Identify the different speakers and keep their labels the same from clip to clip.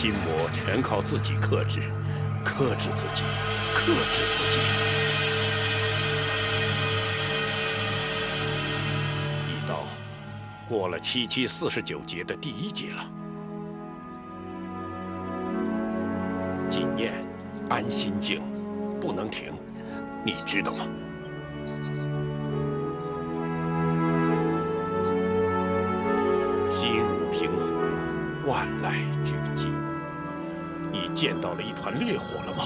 Speaker 1: 心魔全靠自己克制，克制自己，克制自己。一刀过了7749劫的第1劫了。谨念安心经，不能停，你知道吗？心如平湖，万籁俱寂。你见到了一团烈火了吗？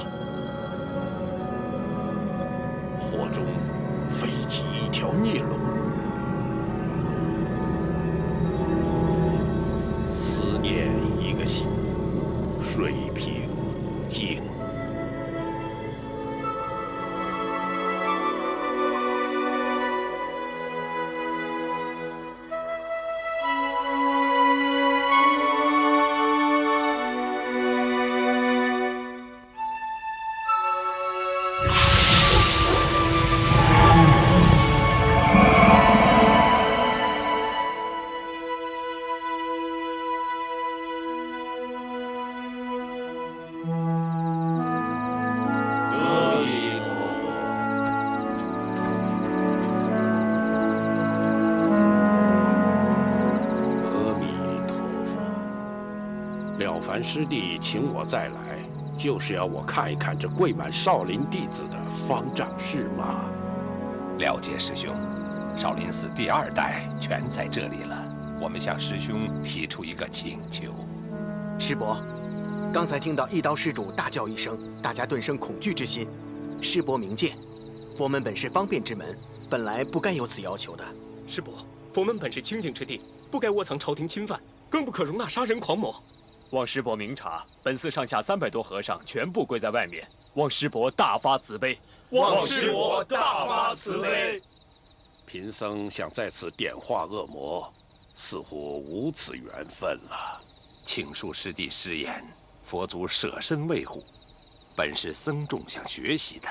Speaker 1: 火中飞起一条孽龙，思念一个心湖，水平无尽。了凡师弟请我再来，就是要我看一看这跪满少林弟子的方丈室吗？
Speaker 2: 了解师兄，少林寺第2代全在这里了。我们向师兄提出一个请求。
Speaker 3: 师伯，刚才听到一刀施主大叫一声，大家顿生恐惧之心。师伯明鉴，佛门本是方便之门，本来不该有此要求的。
Speaker 4: 师伯，佛门本是清净之地，不该窝藏朝廷侵犯，更不可容纳杀人狂魔。
Speaker 5: 望师伯明察，本寺上下300多和尚全部跪在外面，望师伯大发慈悲。
Speaker 6: 望师伯大发慈悲。
Speaker 1: 贫僧想在此点化恶魔，似乎无此缘分了。
Speaker 2: 请恕师弟失言，佛祖舍身卫护，本是僧众想学习的，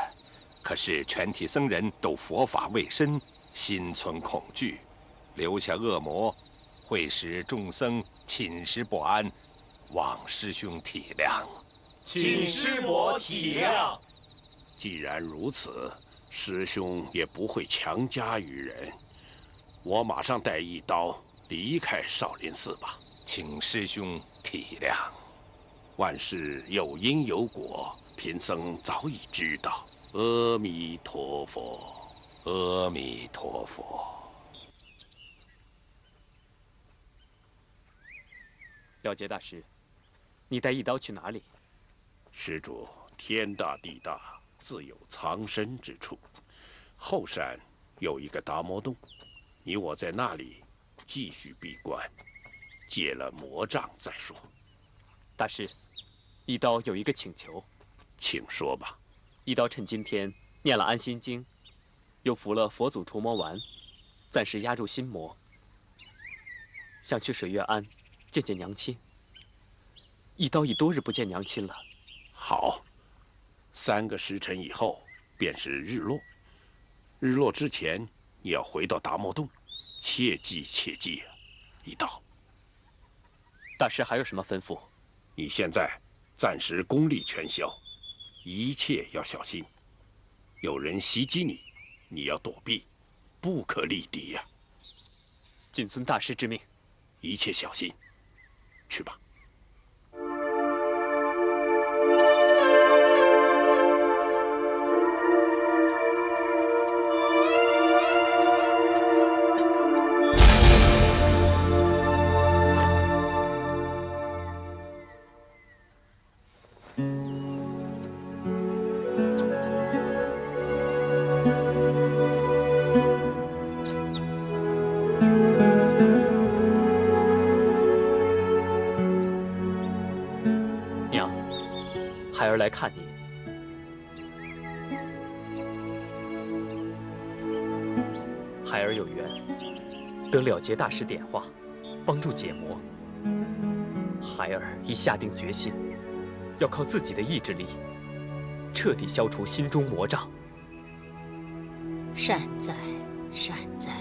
Speaker 2: 可是全体僧人都佛法未深，心存恐惧，留下恶魔，会使众僧寝食不安，望师兄体谅。
Speaker 6: 请师伯体谅。
Speaker 1: 既然如此，师兄也不会强加于人。我马上带一刀离开少林寺吧。
Speaker 2: 请师兄体谅。
Speaker 1: 万事有因有果，贫僧早已知道。阿弥陀佛，
Speaker 2: 阿弥陀佛。
Speaker 5: 了结大师，你带一刀去哪里？
Speaker 1: 施主，天大地大，自有藏身之处。后山有一个达摩洞，你我在那里继续闭关，解了魔障再说。
Speaker 5: 大师，一刀有一个请求。
Speaker 1: 请说吧。
Speaker 5: 一刀趁今天念了安心经，又服了佛祖除魔丸，暂时压住心魔，想去水月庵见见娘亲。一刀已多日不见娘亲了。
Speaker 1: 好，3个时辰以后便是日落。日落之前，你要回到达摩洞，切记切记啊！一刀。
Speaker 5: 大师还有什么吩咐？
Speaker 1: 你现在暂时功力全消，一切要小心。有人袭击你，你要躲避，不可力敌呀。
Speaker 5: 谨遵大师之命。
Speaker 1: 一切小心。去吧。
Speaker 5: 孩儿来看你。孩儿有缘得了结大师点化，帮助解魔。孩儿已下定决心，要靠自己的意志力，彻底消除心中魔障。
Speaker 7: 善哉，善哉。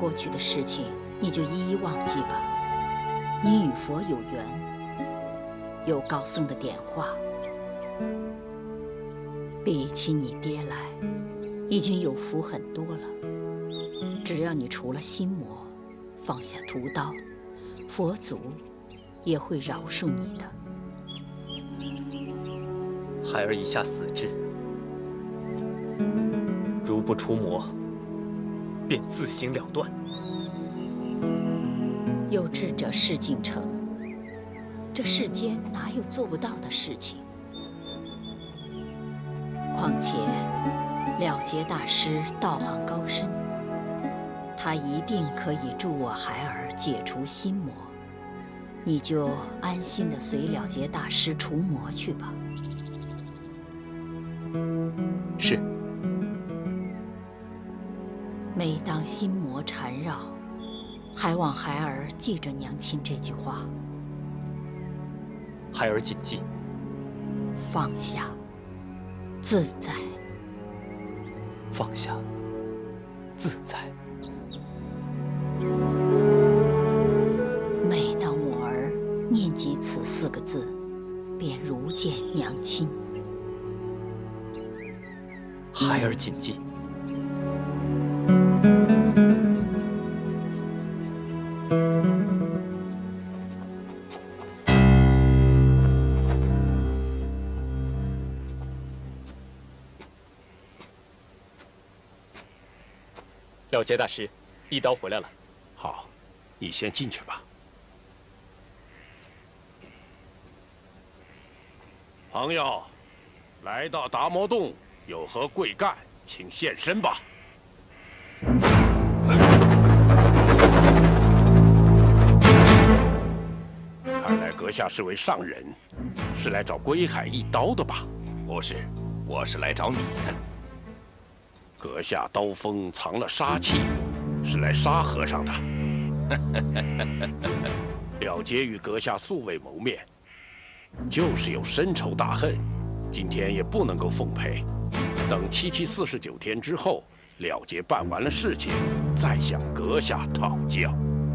Speaker 7: 过去的事情你就一一忘记吧。你与佛有缘，有高僧的点化，比起你爹来，已经有福很多了。只要你除了心魔，放下屠刀，佛祖也会饶恕你的。
Speaker 5: 孩儿已下死志，如不除魔，便自行了断。
Speaker 7: 有志者事竟成，这世间哪有做不到的事情？况且了结大师道行高深，他一定可以助我孩儿解除心魔。你就安心地随了结大师除魔去吧。
Speaker 5: 是。
Speaker 7: 每当心魔缠绕，还望孩儿记着娘亲这句话。
Speaker 5: 孩儿谨记。
Speaker 7: 放下，自在。
Speaker 5: 放下，自在。
Speaker 7: 每当我儿念及此4个字，便如见娘亲。
Speaker 5: 孩儿谨记。了结大师，一刀回来了。
Speaker 1: 好，你先进去吧。朋友，来到达摩洞有何贵干，请现身吧。看来阁下是位上人，是来找归海一刀的吧？
Speaker 2: 不是，我是来找你的。
Speaker 1: 阁下刀锋藏了杀气，是来杀和尚的。了结与阁下素未谋面，就是有深仇大恨，今天也不能够奉陪。等7749天之后，了结办完了事情，再向阁下讨教。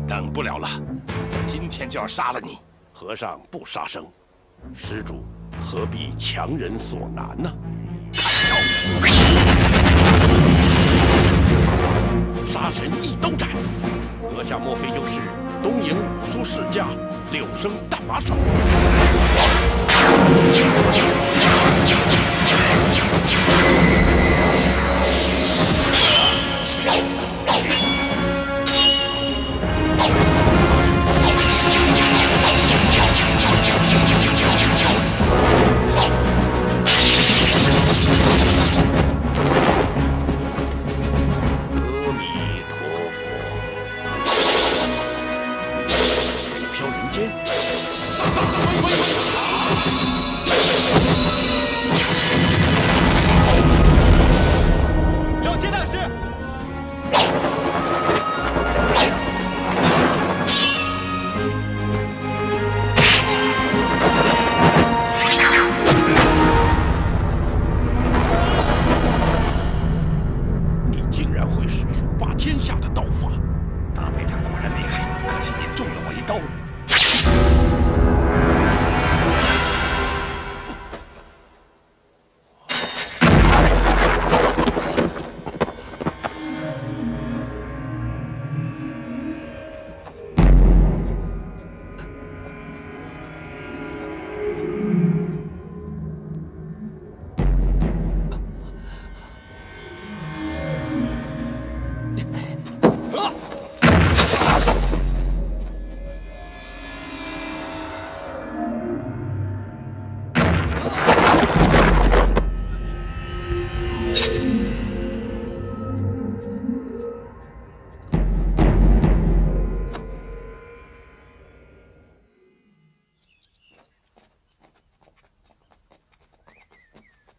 Speaker 2: 等不了了，我今天就要杀了你。
Speaker 1: 和尚不杀生，施主何必强人所难呢？杀神一刀斩，阁下莫非就是东瀛出世家柳生淡马手？
Speaker 5: 了结大师，
Speaker 1: 你竟然会使雄霸天下的刀法！
Speaker 2: 大北禅果然厉害，可惜你中了我一刀。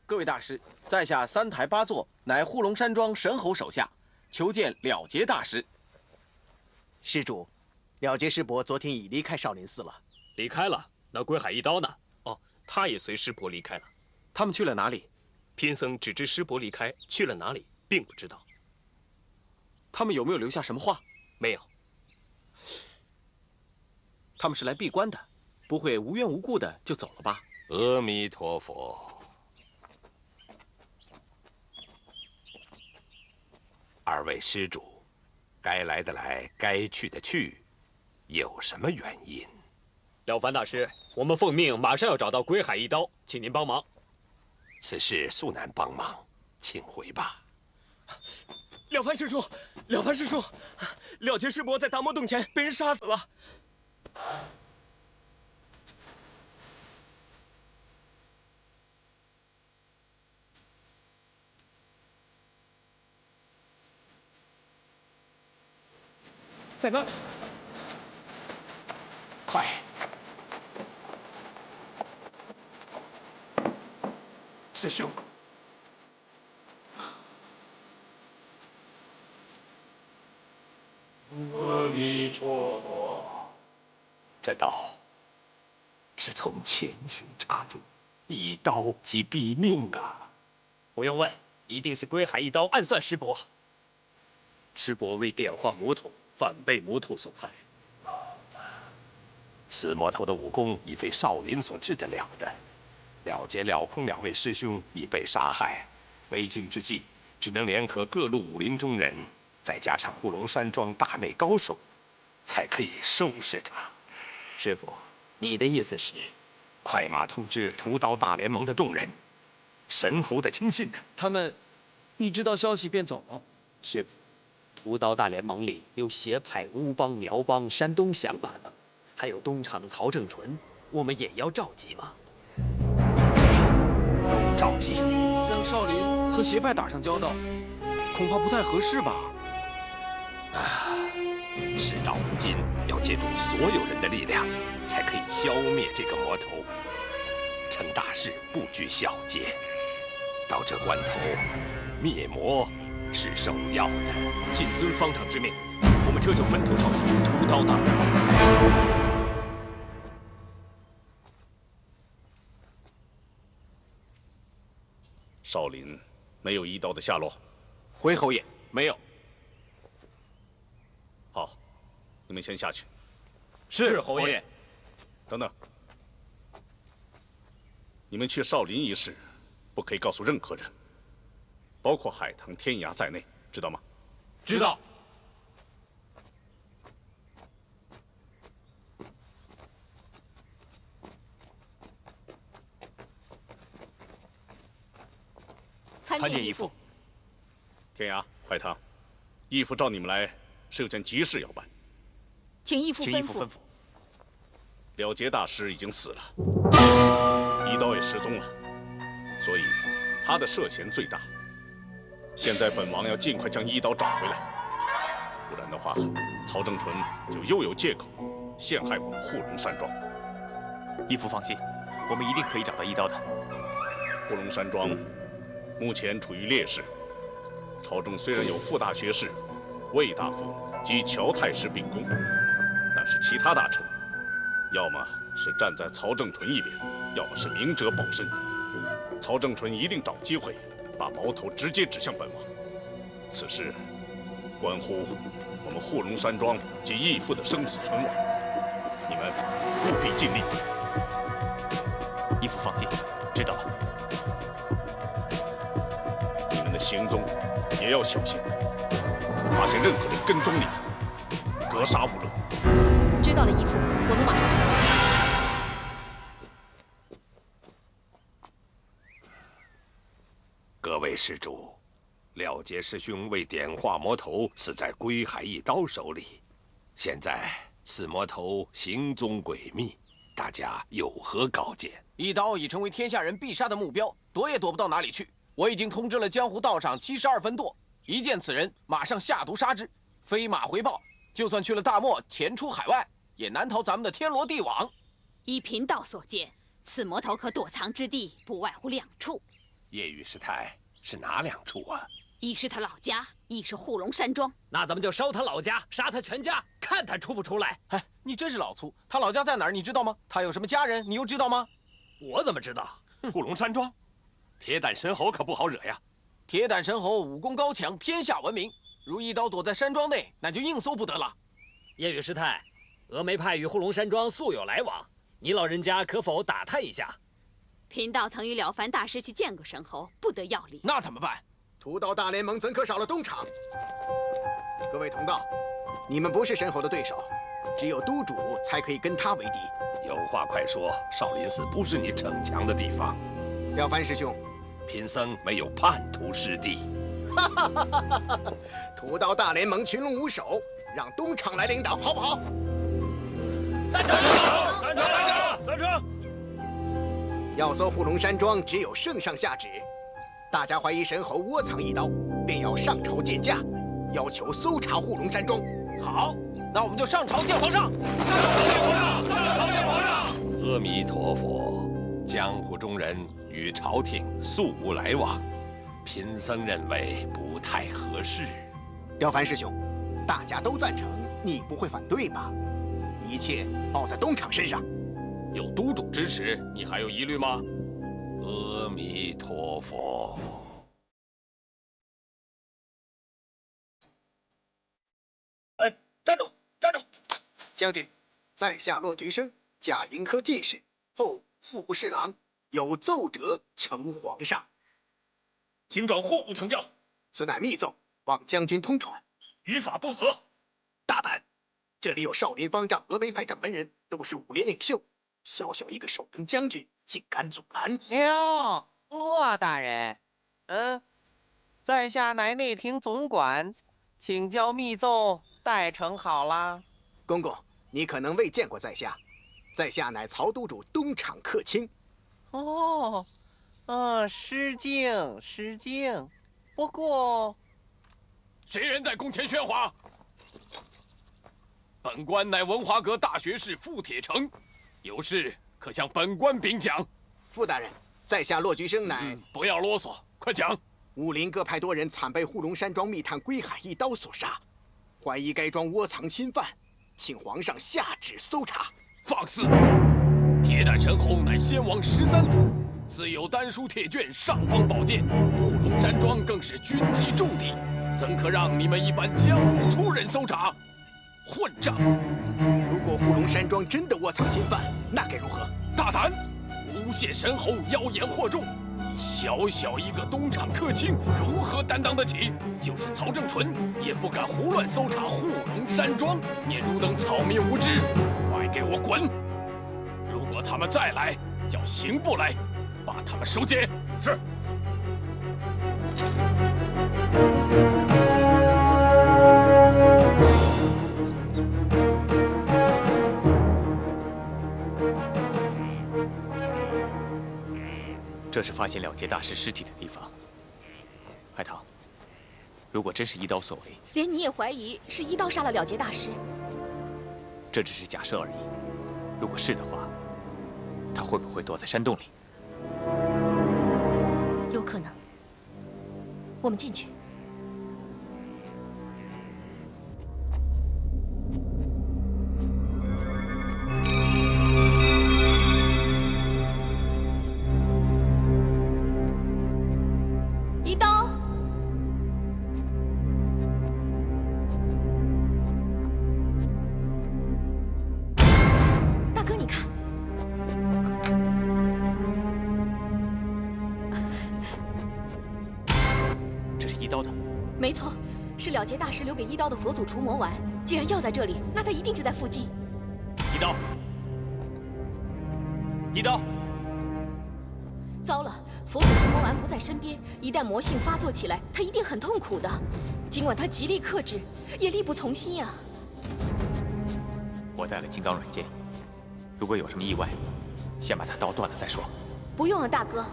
Speaker 3: 各位大师，在下3台8座，乃护龙山庄神猴手下，求见了结大师。施主，了结师伯昨天已离开少林寺了。
Speaker 4: 离开了？那归海一刀呢？哦，他也随师伯离开了。
Speaker 3: 他们去了哪里？
Speaker 4: 贫僧只知师伯离开，去了哪里并不知道。
Speaker 3: 他们有没有留下什么话？
Speaker 4: 没有。
Speaker 8: 他们是来闭关的，不会无缘无故的就走了吧？
Speaker 2: 阿弥陀佛。二位施主，该来的来，该去的去，有什么原因？
Speaker 5: 了凡大师，我们奉命马上要找到归海一刀，请您帮忙。
Speaker 2: 此事素难帮忙，请回吧。
Speaker 4: 了凡师叔，了凡师叔，了结师伯在达摩洞前被人杀死了。在那儿，
Speaker 2: 快！师兄，
Speaker 6: 阿弥陀佛。
Speaker 2: 这刀是从前胸插入，一刀即毙命啊！
Speaker 9: 不用问，一定是归海一刀暗算师伯。师伯为点化魔头，反被魔头所害。
Speaker 2: 此魔头的武功已非少林所治得了的。了结、了空两位师兄已被杀害，为今之计，只能联合各路武林中人，再加上护龙山庄大内高手，才可以收拾他。
Speaker 9: 师傅，你的意思是？
Speaker 2: 快马通知屠刀大联盟的众人，神猴的亲信，
Speaker 8: 他们一知道消息便走了。
Speaker 9: 师傅，屠刀大联盟里有邪派乌帮、苗帮、山东响马等，还有东厂的曹正纯，我们也要召集吗？
Speaker 2: 召集，
Speaker 8: 让少林和邪派打上交道，恐怕不太合适吧？
Speaker 2: 事到如今，要借助所有人的力量，才可以消灭这个魔头。成大事不拘小节，到这关头，灭魔是首要的。
Speaker 4: 谨遵方丈之命，我们这就分头召集屠刀大联盟。
Speaker 1: 少林没有一刀的下落。
Speaker 8: 回侯爷，没有。
Speaker 1: 好，你们先下去。
Speaker 8: 是侯爷。
Speaker 1: 等等，你们去少林一事，不可以告诉任何人，包括海棠、天涯在内，知道吗？
Speaker 8: 知道。
Speaker 7: 参见义父。
Speaker 1: 天涯、海棠，义父召你们来，是有件急事要办。
Speaker 7: 请义父吩咐。
Speaker 1: 了结大师已经死了，一刀也失踪了，所以他的涉嫌最大。现在本王要尽快将一刀找回来，不然的话，曹正纯就又有借口陷害我们护龙山庄。
Speaker 5: 义父放心，我们一定可以找到一刀的。
Speaker 1: 护龙山庄目前处于劣势，朝中虽然有副大学士魏大夫及乔太师秉公，但是其他大臣要么是站在曹正纯一边，要么是明哲保身。曹正纯一定找机会把矛头直接指向本王，此事关乎我们护龙山庄及义父的生死存亡，你们务必尽力。
Speaker 5: 义父放心，知道了。
Speaker 1: 你们的行踪也要小心，发现任何人跟踪你们，格杀勿论。
Speaker 7: 知道了，义父，我们马上出发。
Speaker 2: 各位施主，了结师兄为点化魔头，死在归海一刀手里。现在此魔头行踪诡秘，大家有何高见？
Speaker 8: 一刀已成为天下人必杀的目标，躲也躲不到哪里去。我已经通知了江湖道上72分舵，一见此人，马上下毒杀之，飞马回报。就算去了大漠，潜出海外，也难逃咱们的天罗地网。
Speaker 7: 依贫道所见，此魔头可躲藏之地不外乎2处。
Speaker 2: 夜雨师太是哪2处啊？
Speaker 7: 一是他老家，一是护龙山庄。
Speaker 5: 那咱们就烧他老家，杀他全家，看他出不出来。
Speaker 8: 哎，你真是老粗！他老家在哪儿？你知道吗？他有什么家人？你又知道吗？
Speaker 5: 我怎么知道？
Speaker 2: 护龙山庄，铁胆神猴可不好惹呀。
Speaker 8: 铁胆神猴武功高强，天下闻名。如一刀躲在山庄内，那就硬搜不得了。
Speaker 5: 夜雨师太，
Speaker 10: 峨眉派与护龙山庄素有来往，你老人家可否打探一下？
Speaker 11: 贫道曾与了凡大师去见过申侯，不得要领。
Speaker 8: 那怎么办？
Speaker 3: 屠刀大联盟怎可少了东厂？各位同道，你们不是申侯的对手，只有督主才可以跟他为敌。
Speaker 2: 有话快说，少林寺不是你逞强的地方。
Speaker 3: 了凡师兄，
Speaker 2: 贫僧没有叛徒师弟。
Speaker 3: 屠刀大联盟群龙无首，让东厂来领导，好不好？
Speaker 6: 赞成！赞成！赞成！
Speaker 3: 要搜护龙山庄，只有圣上下旨。大家怀疑申侯窝藏一刀，便要上朝见驾，要求搜查护龙山庄。
Speaker 8: 好，那我们就上朝见皇上。
Speaker 2: 阿弥陀佛，江湖中人与朝廷素无来往，贫僧认为不太合适。
Speaker 3: 了凡师兄，大家都赞成，你不会反对吧？一切报在东厂身上。
Speaker 4: 有督主支持，你还有疑虑吗？
Speaker 2: 阿弥陀佛。
Speaker 6: 哎，站住！站住！
Speaker 3: 将军，在下骆菊生，假银科进士，后副侍郎，有奏折呈皇上。
Speaker 6: 请转户部呈教。
Speaker 3: 此乃密奏，望将军通传。
Speaker 6: 与法不合。
Speaker 3: 大胆！这里有少林方丈、峨眉派掌门人，都是武林领袖。小小一个守城将军，竟敢阻拦！
Speaker 12: 骆大人，在下乃内廷总管，请教密奏代呈好啦。
Speaker 3: 公公，你可能未见过在下，在下乃曹督主东厂客卿。
Speaker 12: 失敬失敬。不过，
Speaker 8: 谁人在宫前喧哗？本官乃文华阁大学士傅铁城。有事可向本官禀讲。
Speaker 3: 傅大人，在下骆菊生乃……
Speaker 8: 不要啰嗦，快讲。
Speaker 3: 武林各派多人惨被护龙山庄密探归海一刀所杀，怀疑该庄窝藏侵犯，请皇上下旨搜查。
Speaker 8: 放肆！铁胆神侯乃先王13子，自有丹书铁卷、尚方宝剑，护龙山庄更是军机重地，怎可让你们一般江湖粗人搜查？混账！
Speaker 3: 如果护龙山庄真的窝藏侵犯，那该如何？
Speaker 8: 大胆！诬陷神侯，妖言惑众，你小小一个东厂客卿，如何担当得起？就是曹正纯也不敢胡乱搜查护龙山庄。你汝等草民无知，快给我滚！如果他们再来，叫刑部来把他们收监。是。
Speaker 5: 这是发现了结大师尸体的地方。海棠，如果真是一刀所为，
Speaker 11: 连你也怀疑是一刀杀了了结大师？
Speaker 5: 这只是假设而已。如果是的话，他会不会躲在山洞里？
Speaker 11: 有可能。我们进去。一刀。大哥，你看。
Speaker 5: 这是一刀的。
Speaker 11: 没错，是了结大师留给一刀的佛祖除魔丸。既然药在这里，那他一定就在附近。
Speaker 5: 一刀。一刀。
Speaker 11: 糟了，佛祖除魔丸不在身边，一旦魔性发作起来，他一定很痛苦的。尽管他极力克制，也力不从心呀。
Speaker 5: 我带了金刚软剑，如果有什么意外，先把他刀断了再说。
Speaker 11: 不用啊，大哥，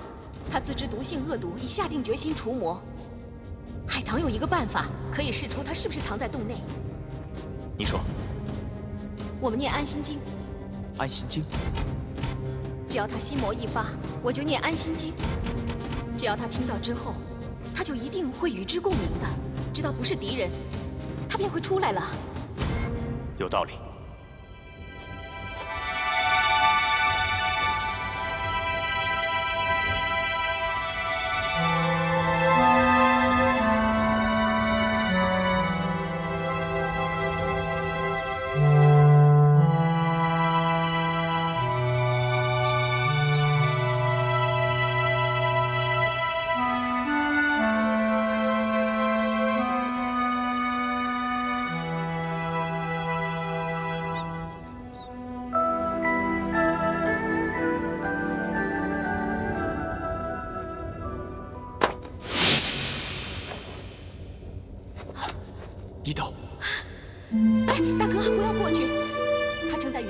Speaker 11: 他自知毒性恶毒，已下定决心除魔。海棠有一个办法，可以试出他是不是藏在洞内。
Speaker 5: 你说。
Speaker 11: 我们念安心经。
Speaker 5: 安心经。
Speaker 11: 只要他心魔一发，我就念安心经。只要他听到之后，他就一定会与之共鸣的，知道不是敌人，他便会出来了。
Speaker 5: 有道理。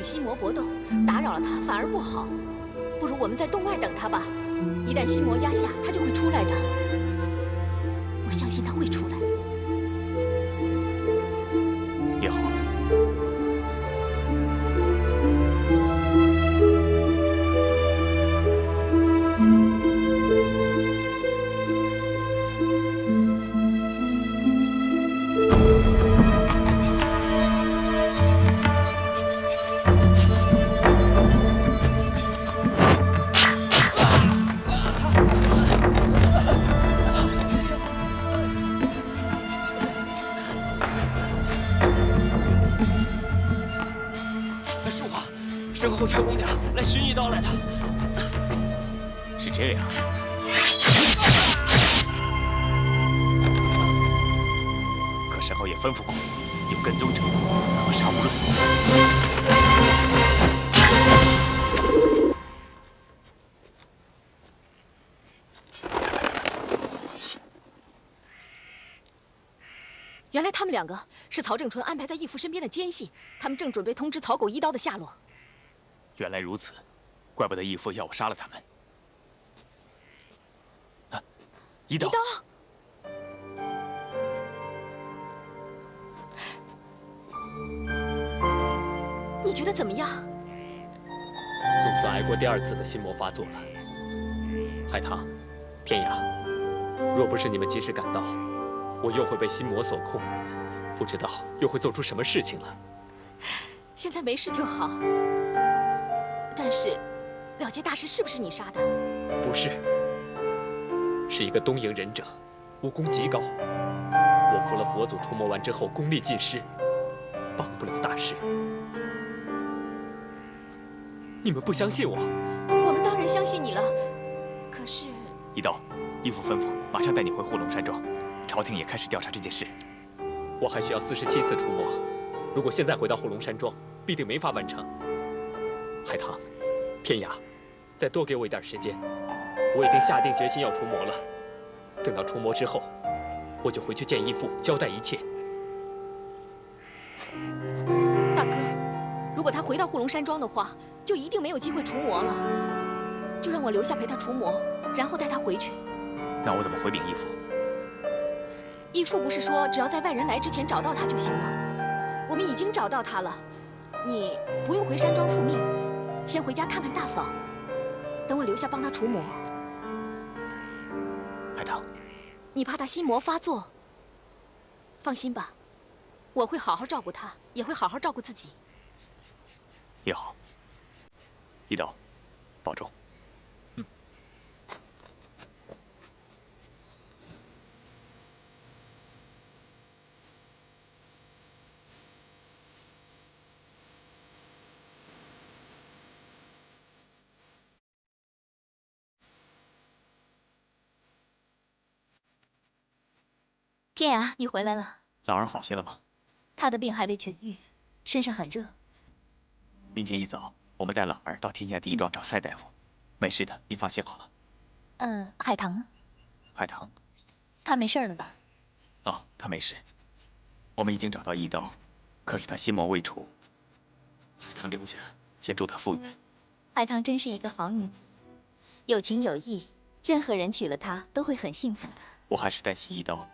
Speaker 11: 心魔搏斗，打扰了他反而不好。不如我们在洞外等他吧。一旦心魔压下，他就会出来的。我相信他会出来。
Speaker 5: 也好。
Speaker 4: 身后差公俩来寻一刀来的。
Speaker 5: 是这样。可身后也吩咐过，有跟踪者，可杀无论。
Speaker 11: 原来他们两个是曹正淳安排在义父身边的奸细，他们正准备通知曹狗一刀的下落。
Speaker 5: 原来如此，怪不得义父要我杀了他们。啊，一刀！
Speaker 11: 你觉得怎么样？
Speaker 5: 总算挨过第2次的心魔发作了。海棠、天涯，若不是你们及时赶到，我又会被心魔所控，不知道又会做出什么事情了。
Speaker 11: 现在没事就好。但是，了结大师是不是你杀的？
Speaker 5: 不是，是一个东瀛忍者，武功极高。我服了佛祖除魔丸之后，功力尽失，帮不了大师。你们不相信我？
Speaker 11: 我们当然相信你了。可是，
Speaker 5: 一刀，义父吩咐马上带你回护龙山庄，朝廷也开始调查这件事。我还需要47次除魔，如果现在回到护龙山庄，必定没法完成。海棠、天涯，再多给我一点时间，我已经下定决心要除魔了。等到除魔之后，我就回去见义父，交代一切。
Speaker 11: 大哥，如果他回到护龙山庄的话，就一定没有机会除魔了。就让我留下陪他除魔，然后带他回去。
Speaker 5: 那我怎么回禀义父？
Speaker 11: 义父不是说只要在外人来之前找到他就行吗？我们已经找到他了，你不用回山庄复命。先回家看看大嫂，等我留下帮她除魔。
Speaker 5: 海棠，
Speaker 11: 你怕她心魔发作？放心吧，我会好好照顾她，也会好好照顾自己。
Speaker 5: 也好，一刀，保重。
Speaker 13: 天涯，你回来了。
Speaker 5: 老儿好些了吗？
Speaker 13: 他的病还未痊愈，身上很热。
Speaker 5: 明天一早，我们带老儿到天下第一庄找赛大夫。没事的，你放心好了。
Speaker 13: 海棠呢？
Speaker 5: 海棠，
Speaker 13: 他没事了吧？
Speaker 5: 哦，他没事。我们已经找到一刀，可是他心魔未除。海棠留下，先助他复原。
Speaker 13: 海棠真是一个好女子，有情有义，任何人娶了她都会很幸福的。
Speaker 5: 我还是担心一刀。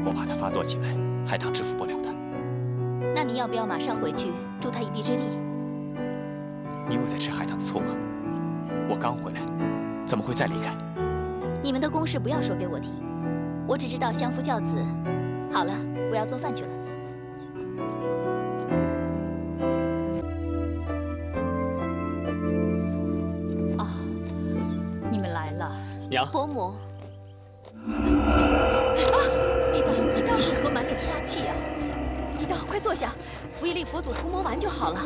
Speaker 5: 我怕他发作起来，海棠制服不了他。
Speaker 13: 那你要不要马上回去助他一臂之力？
Speaker 5: 你又在吃海棠醋吗？我刚回来，怎么会再离开？
Speaker 13: 你们的公事不要说给我听，我只知道相夫教子。好了，我要做饭去了。
Speaker 7: 哦，你们来了，
Speaker 5: 娘。
Speaker 11: 伯母。一刀，为何满脸杀气呀？一刀，快坐下，服一粒佛祖除魔丸就好了。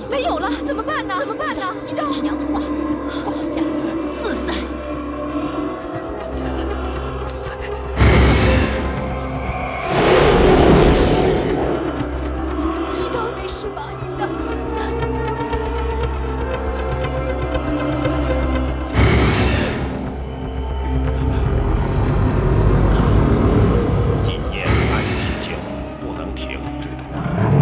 Speaker 11: 没有了，怎么办呢？怎么办呢？
Speaker 7: 一刀，听娘的话，放下，自在。
Speaker 5: 放下，自在。
Speaker 11: 一刀没事吧？一刀。
Speaker 1: 纪念安心经，不能停止的。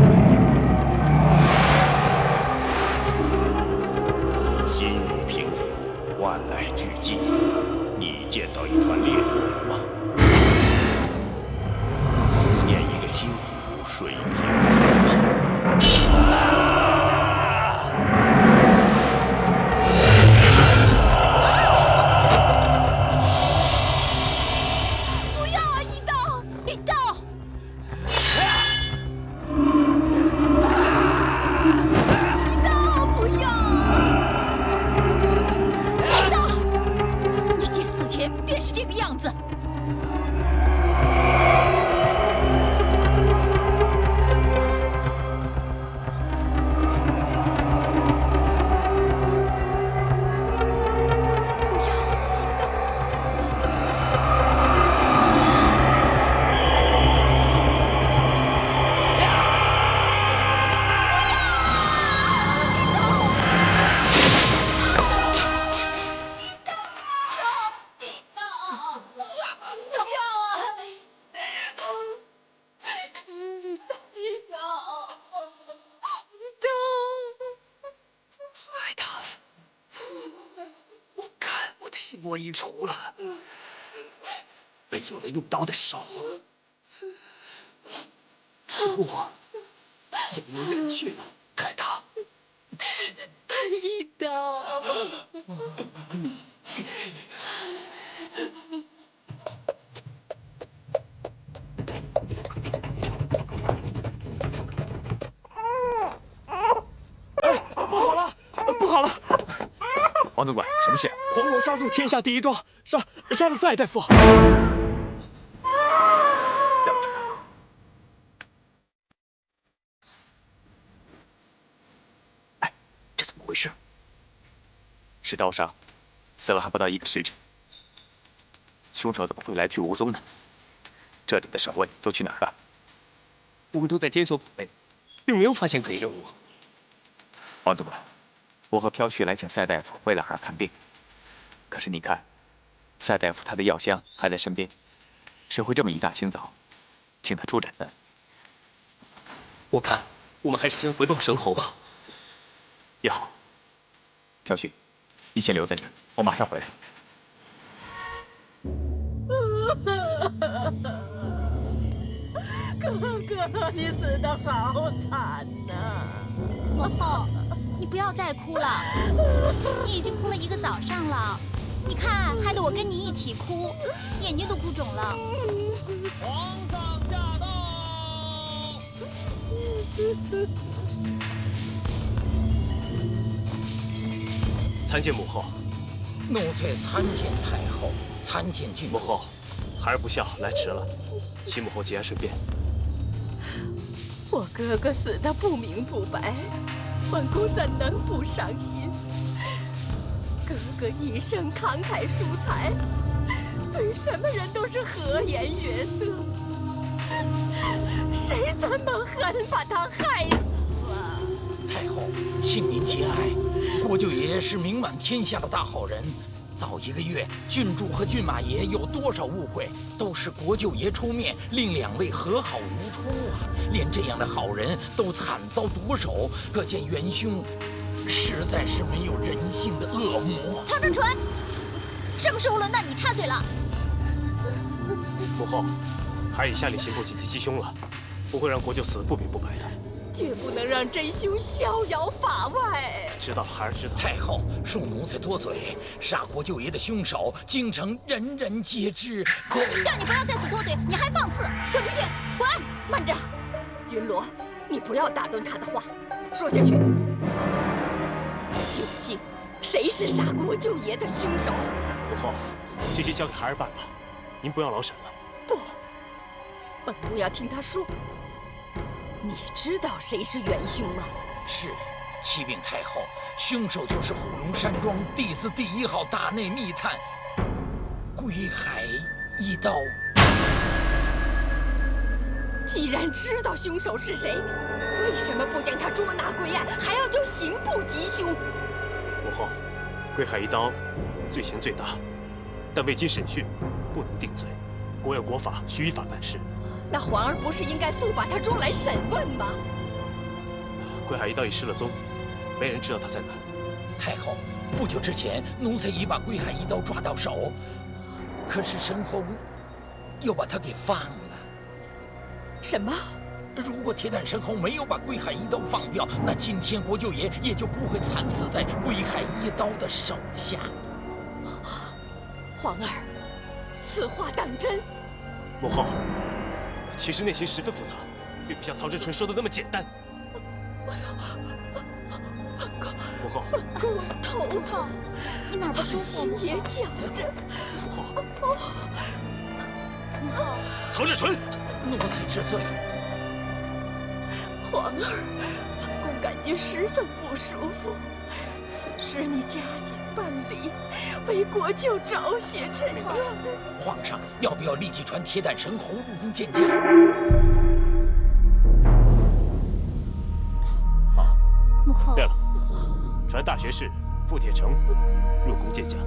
Speaker 5: 我一除了，没有了用刀的手，我也无人去开他。
Speaker 14: 一刀。
Speaker 5: 不好了！王总管，什么事？黄蓉杀入天下第一庄，杀了赛大夫。了不得！哎，这怎么回事？是刀伤，死了还不到1个时辰。凶手怎么会来去无踪呢？这里的守卫都去哪儿了？
Speaker 4: 我们都在坚守堡内，并没有发现可疑人物。
Speaker 5: 王总管。我和飘絮来请赛大夫为老二看病，可是你看，赛大夫他的药箱还在身边，谁会这么一大清早请他出诊呢？
Speaker 4: 我看我们还是先回报申侯吧。
Speaker 5: 也好，飘絮，你先留在这儿，我马上回来。
Speaker 14: 哥哥，你死得好惨呐！
Speaker 13: 母后。你不要再哭了，你已经哭了1个早上了。你看，害得我跟你一起哭，眼睛都哭肿了。
Speaker 10: 皇上驾到！
Speaker 4: 参见母后。
Speaker 15: 奴才参见太后，参见郡主。
Speaker 4: 母后，孩儿不孝，来迟了，请母后节哀顺变。
Speaker 14: 我哥哥死得不明不白。本宫怎能不伤心？哥哥一生慷慨疏财，对什么人都是和颜悦色，谁这么狠把他害死啊？
Speaker 15: 太后，请您节哀。国舅爷是名满天下的大好人，早1个月，郡主和郡马爷有多少误会，都是国舅爷出面，令2位和好如初啊！连这样的好人都惨遭毒手，可见元凶实在是没有人性的恶魔。
Speaker 13: 曹正纯，什么时候轮到你插嘴了？
Speaker 4: 母后，孩儿已下令刑部紧急缉凶了，不会让国舅死得不明不白的。
Speaker 14: 绝不能让真凶逍遥法外。
Speaker 4: 知道了，孩儿知道。
Speaker 15: 太后，恕奴才多嘴，杀国舅爷的凶手，京城人人皆知。
Speaker 13: 叫你不要在此多嘴，你还放肆！滚出去！滚！
Speaker 14: 慢着，云罗，你不要打断他的话，说下去。究竟谁是杀国舅爷的凶手？
Speaker 4: 母后，这些交给孩儿办吧，您不要劳神了。
Speaker 14: 不，本宫要听他说。你知道谁是元凶吗？
Speaker 15: 是，启禀太后，凶手就是虎龙山庄弟子第1号大内密探归海一刀。
Speaker 14: 既然知道凶手是谁，为什么不将他捉拿归案，还要就刑部缉凶？
Speaker 4: 母后，归海一刀罪嫌最大，但未经审讯，不能定罪。国有国法，需依法办事。
Speaker 14: 那皇儿不是应该速把他捉来审问吗？
Speaker 4: 归海一刀已失了踪，没人知道他在哪。
Speaker 15: 太后，不久之前，奴才已把归海一刀抓到手，可是申侯又把他给放了。
Speaker 14: 什么？
Speaker 15: 如果铁胆申侯没有把归海一刀放掉，那今天国舅爷也就不会惨死在归海一刀的手下。
Speaker 14: 皇儿，此话当真？
Speaker 4: 母后。其实内情十分复杂，并不像曹真纯说的那么简单。母后，
Speaker 14: 宫头疼，
Speaker 13: 你哪不舒服？
Speaker 14: 心也绞着。
Speaker 4: 母后，
Speaker 13: 母后，
Speaker 4: 曹真纯，
Speaker 15: 奴才知罪。
Speaker 14: 皇儿，本宫感觉十分不舒服。此事你加紧办理，为国舅昭雪沉冤。
Speaker 15: 皇上要不要立即传铁胆神侯入宫见驾？
Speaker 4: 好，
Speaker 13: 母后。
Speaker 4: 对了，传大学士傅铁城入宫见驾。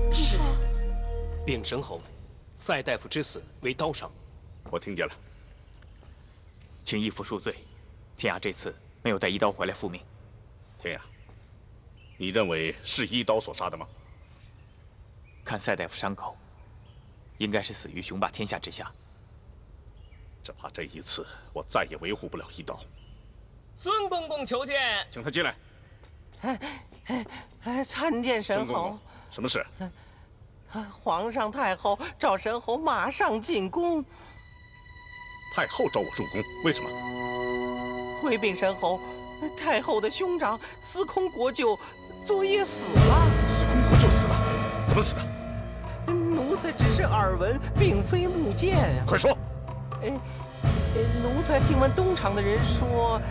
Speaker 15: 是。
Speaker 4: 禀神侯，赛大夫之死为刀伤。
Speaker 5: 我听见了。请义父恕罪，天涯这次没有带一刀回来复命。
Speaker 6: 天涯，你认为是一刀所杀的吗？
Speaker 5: 看赛大夫伤口，应该是死于雄霸天下之下。
Speaker 1: 只怕这一次我再也维护不了一刀。
Speaker 10: 孙公公求见，
Speaker 1: 请他进来。
Speaker 12: 参见神侯。
Speaker 1: 什么事？
Speaker 12: 皇上、太后召神侯马上进宫。
Speaker 1: 太后召我入宫，为什么？
Speaker 12: 回禀神侯，太后的兄长司空国舅昨夜死了。
Speaker 1: 司空国舅死了？怎么死的？
Speaker 12: 奴才只是耳闻，并非目见呀。
Speaker 1: 快说！
Speaker 12: 奴才听闻东厂的人说，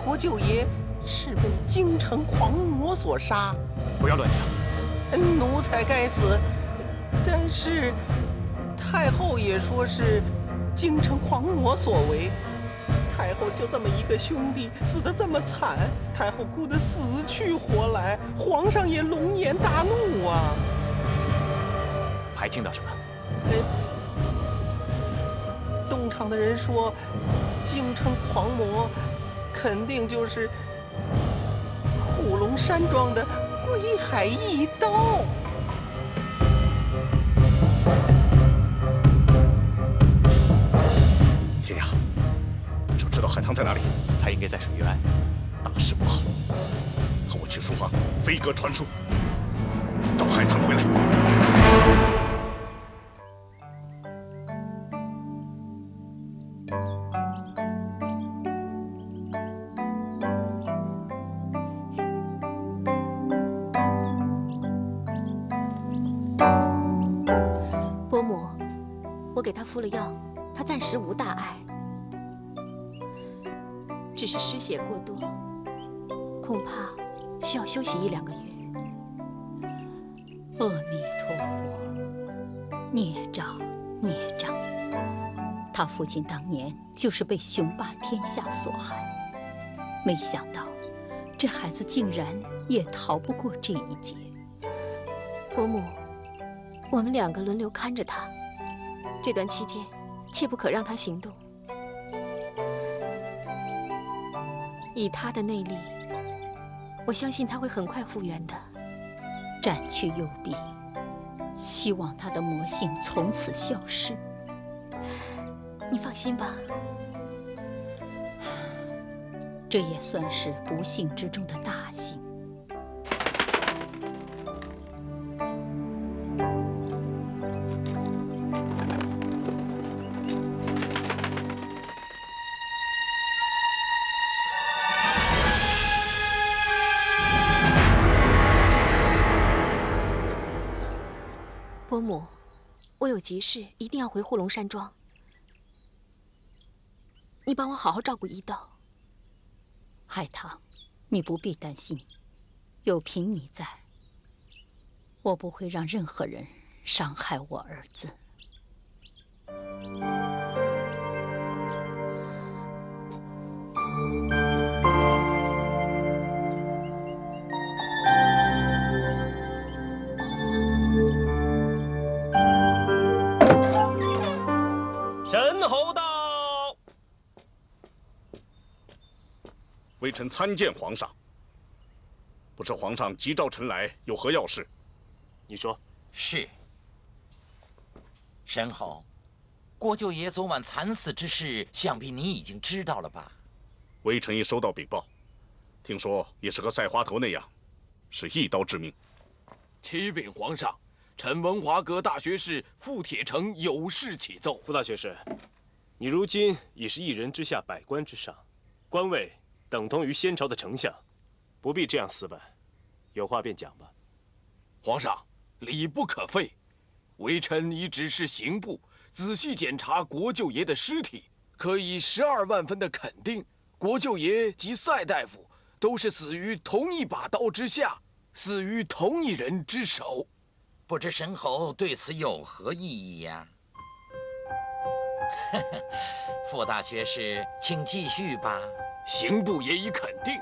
Speaker 12: 国舅爷是被京城狂魔所杀。
Speaker 5: 不要乱讲。
Speaker 12: 奴才该死，但是太后也说是京城狂魔所为。太后就这么一个兄弟，死得这么惨，太后哭得死去活来，皇上也龙颜大怒啊！
Speaker 5: 还听到什么？
Speaker 12: 东厂的人说，京城狂魔肯定就是虎龙山庄的归海一刀。
Speaker 1: 天涯，你就知道海棠在哪里？
Speaker 5: 他应该在水源岸。
Speaker 1: 大事不好，和我去书房，飞鸽传书，找海棠回来。
Speaker 11: 伯母，我给他敷了药，他暂时无大碍，只是失血过多，恐怕需要休息1、2个月。
Speaker 7: 阿弥陀佛，孽障，孽障！他父亲当年就是被雄霸天下所害，没想到这孩子竟然也逃不过这一劫。
Speaker 11: 伯母，我们2个轮流看着他，这段期间切不可让他行动。以他的内力，我相信他会很快复原的。
Speaker 7: 斩去右臂，希望他的魔性从此消失。
Speaker 11: 你放心吧，
Speaker 7: 这也算是不幸之中的大幸。
Speaker 11: 伯母，我有急事，一定要回护龙山庄。你帮我好好照顾一刀。
Speaker 7: 海棠，你不必担心，有凭你在，我不会让任何人伤害我儿子。
Speaker 10: 神侯到。
Speaker 1: 微臣参见皇上。不知皇上急召臣来，有何要事？
Speaker 10: 你说。
Speaker 15: 是。神侯，国舅爷昨晚惨死之事，想必你已经知道了吧？
Speaker 1: 微臣已收到禀报，听说也是和赛花头那样，是一刀致命。
Speaker 8: 启禀皇上，臣文华阁大学士傅铁城有事启奏。
Speaker 4: 傅大学士，你如今已是一人之下，百官之上，官位等同于先朝的丞相，不必这样死板，有话便讲吧。
Speaker 8: 皇上，礼不可废。微臣已指示刑部仔细检查国舅爷的尸体，可以12万分的肯定，国舅爷及赛大夫都是死于同一把刀之下，死于同一人之手。
Speaker 15: 不知神侯对此有何异议呀？傅大学士，请继续吧。
Speaker 8: 刑部也已肯定，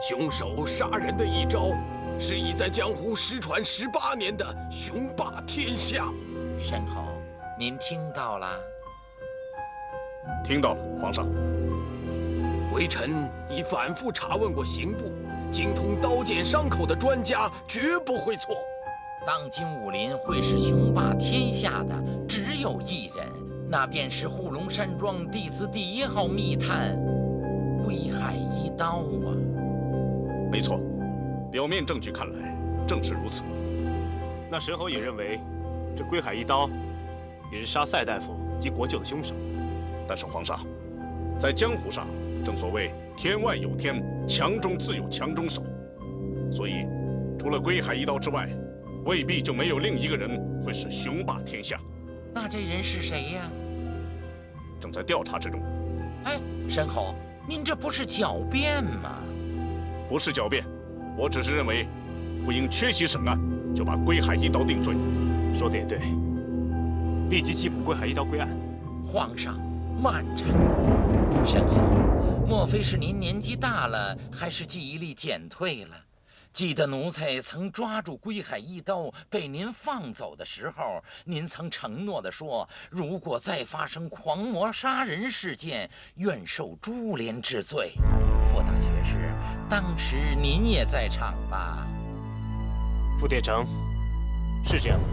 Speaker 8: 凶手杀人的一招，是已在江湖失传18年的雄霸天下。
Speaker 15: 神侯，您听到了？
Speaker 1: 听到了，皇上。
Speaker 8: 微臣已反复查问过刑部，精通刀剑伤口的专家绝不会错。
Speaker 15: 当今武林会是雄霸天下的只有一人，那便是护龙山庄弟子第1号密探归海一刀啊！
Speaker 16: 没错，表面证据看来正是如此。
Speaker 4: 那神侯也认为，这归海一刀也是杀赛大夫及国舅的凶手。
Speaker 16: 但是皇上，在江湖上，正所谓天外有天，强中自有强中手，所以除了归海一刀之外，未必就没有另一个人会是雄霸天下。
Speaker 15: 那这人是谁呀？
Speaker 16: 正在调查之中。
Speaker 15: 哎，申侯，您这不是狡辩吗？
Speaker 16: 不是狡辩，我只是认为，不应缺席审案就把归海一刀定罪。
Speaker 4: 说的也对，立即缉捕归海一刀归案。
Speaker 15: 皇上，慢着，申侯，莫非是您年纪大了，还是记忆力减退了？记得奴才曾抓住归海一刀被您放走的时候，您曾承诺地说，如果再发生狂魔杀人事件，愿受株连之罪。傅大学士，当时您也在场吧？
Speaker 4: 傅殿成，是这样的。